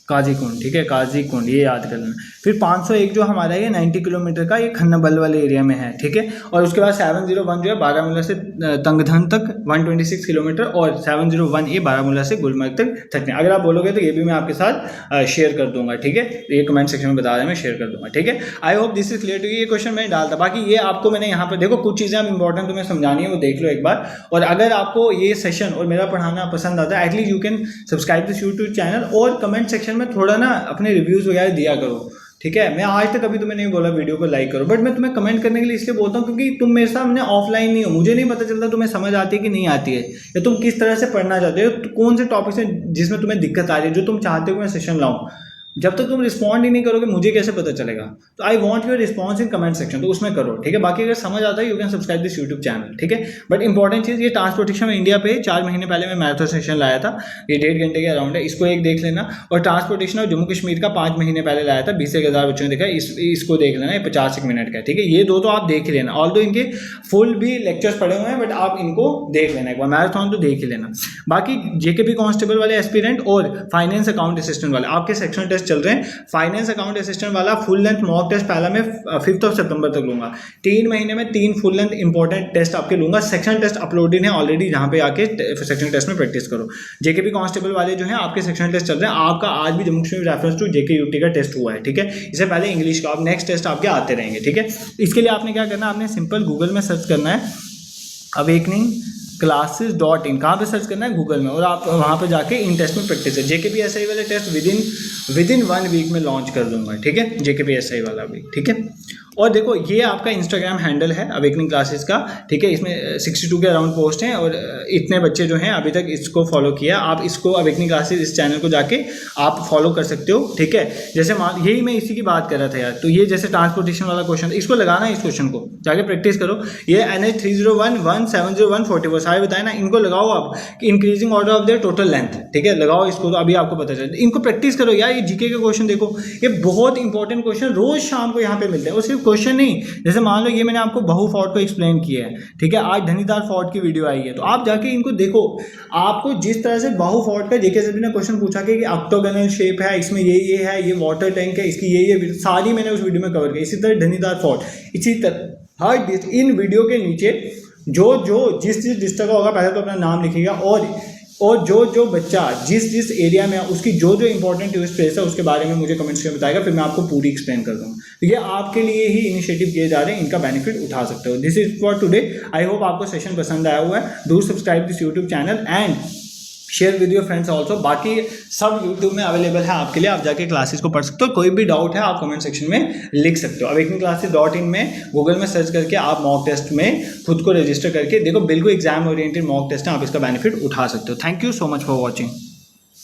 काजीकुंड, ठीक है, काजीकुंड, ये याद कर लेना। फिर 501 जो हमारा ये 90 किलोमीटर का ये खन्नाबल वाले एरिया में है, ठीक है। और उसके बाद 701 जो है बारामूला से तंगधन तक 126 किलोमीटर, और 701 ये बारामूला से गुलमर्ग तक है। अगर आप बोलोगे तो ये भी मैं आपके साथ शेयर कर दूंगा, ठीक है, ये कमेंट सेक्शन में बता दें, मैं शेयर कर दूंगा, ठीक है। I hope this is clear to you. ये क्वेश्चन मैंने डालता, बाकी ये आपको मैंने यहाँ पर देखो कुछ चीज़ें अब इंपॉर्टेंट तुम्हें समझानी है, वो देख लो एक बार। और अगर आपको ये सेशन और मेरा पढ़ाना पसंद आता है, at least you can subscribe this YouTube channel, और कमेंट सेक्शन में थोड़ा ना अपने रिव्यूज़ वगैरह दिया करो, ठीक है। मैं आज तक कभी तुम्हें नहीं बोला वीडियो को लाइक करो, बट मैं तुम्हें कमेंट करने के लिए इसलिए बोलता हूँ क्योंकि तुम मेरे सामने ऑफलाइन नहीं हो, मुझे नहीं पता चलता तुम्हें समझ आती है कि नहीं आती है, या तुम किस तरह से पढ़ना चाहते हो, कौन से टॉपिक्स हैं जिसमें तुम्हें दिक्कत आ रही है, जो तुम चाहते हो मैं सेशन लाऊं। जब तक तुम रिस्पॉन्ड ही नहीं करोगे मुझे कैसे पता चलेगा? तो I want your response in comment section, तो उसमें करो, ठीक है। बाकी अगर समझ आता है you can subscribe this YouTube channel, ठीक है। बट इंपॉर्टेंट चीज़, ये ट्रांसपोर्टेशन में इंडिया पे 4 महीने पहले मैं मैराथन सेशन लाया था, ये 1.5 घंटे के अराउंड है, इसको एक देख लेना। और ट्रांसपोर्टेशन ऑफ जम्मू कश्मीर का 5 महीने पहले लाया था, 20,000 बच्चों ने देखा, इसको देख लेना, ये 50 मिनट का है, ठीक है। ये दो तो आप देख ही लेना, ऑल दो इनके फुल भी लेक्चर्स पढ़े हुए हैं, बट आप इनको देख लेना एक बार, मैराथन तो देख ही लेना। बाकी जेकेपी कांस्टेबल वाले एस्पिरेंट और फाइनेंस अकाउंट असिस्टेंट वाले आपके सेक्शनल टेस्ट चल रहे हैं। फाइनेंस अकाउंट असिस्टेंट वाला फुल लेंथ मॉक टेस्ट पहला मैं 5 सितंबर तक लूंगा। 3 महीने में 3 फुल लेंथ इंपॉर्टेंट टेस्ट आपके लूंगा। सेक्शन टेस्ट अपलोडेड है ऑलरेडी, जहां पे आके सेक्शन टेस्ट में प्रैक्टिस करो। जेकेपी कांस्टेबल वाले जो हैं आपके सेक्शन टेस्ट चल रहे हैं, आपका आज भी Jammu Kashmir reference to JK UT का टेस्ट हुआ है, ठीक है। इससे पहले इंग्लिश का, अब नेक्स्ट टेस्ट आपके आते रहेंगे, ठीक है। इसके लिए आपने क्या करना है, आपने सिंपल गूगल में सर्च करना है अवेकनिंग classes.in, कहाँ पे सर्च करना है? गूगल में, और आप वहाँ पे जाके इन टेस्ट में प्रैक्टिस है। JKPSI वाले टेस्ट विद इन 1 वीक में लॉन्च कर दूंगा, ठीक है, JKPSI वाला भी, ठीक है। और देखो ये आपका इंस्टाग्राम हैंडल है अवेकनिंग क्लासेस का, ठीक है। इसमें 62 के अराउंड पोस्ट हैं और इतने बच्चे जो हैं अभी तक इसको फॉलो किया। आप इसको अवेकनिंग क्लासेस इस चैनल को जाके आप फॉलो कर सकते हो, ठीक है। जैसे यही मैं इसी की बात कर रहा था यार, तो ये जैसे ट्रांसपोर्टेशन वाला क्वेश्चन, इसको लगाना है, इस क्वेश्चन को जाके प्रैक्टिस करो। ये NH 301170144 सारे बताए ना, इनको लगाओ आप कि increasing order of their total length, ठीक है। लगाओ इसको, तो अभी आपको पता चले। इनको प्रैक्टिस करो यार। ये जीके का क्वेश्चन देखो, ये बहुत इंपॉर्टेंट क्वेश्चन रोज शाम को यहाँ पे मिलते हैं। और सिर्फ क्वेश्चन नहीं, जैसे मान लो ये मैंने आपको बहु फोर्ट को एक्सप्लेन किया है, ठीक है। आज धनीदार फोर्ट की वीडियो आई है, तो आप जाके इनको देखो। आपको जिस तरह से बहु फोर्ट का जेकेएसएसबी ने क्वेश्चन पूछा कि ऑक्टोगोनल शेप है, इसमें ये है, ये वाटर टैंक है, इसकी ये सारी मैंने उस वीडियो में कवर की। इसी तरह धनीदार फोर्ट, इसी तरह हर इन वीडियो के नीचे जो जिस डिस्ट्रिक्ट का होगा पहले तो अपना नाम लिखिएगा, और जो बच्चा जिस एरिया में उसकी जो इंपॉर्टेंट टूरिस्ट प्लेस है उसके बारे में मुझे कमेंट्स में बताएगा, फिर मैं आपको पूरी एक्सप्लेन कर दूँगा। तो ये आपके लिए ही इनिशिएटिव किए जा रहे हैं, इनका बेनिफिट उठा सकते हो। This is for today. I hope आपको सेशन पसंद आया हुआ है। Do subscribe this YouTube channel and share with your friends also. बाकी सब यूट्यूब में अवेलेबल है आपके लिए, आप जाके क्लासेस को पढ़ सकते हो। कोई भी डाउट है आप कमेंट सेक्शन में लिख सकते हो। awakeningclasses.in में गूगल में सर्च करके आप मॉक टेस्ट में खुद को रजिस्टर करके देखो, बिल्कुल एग्जाम ओरिएंटेड मॉक टेस्ट है, आप इसका बेनिफिट उठा सकते हो। Thank you so much for watching.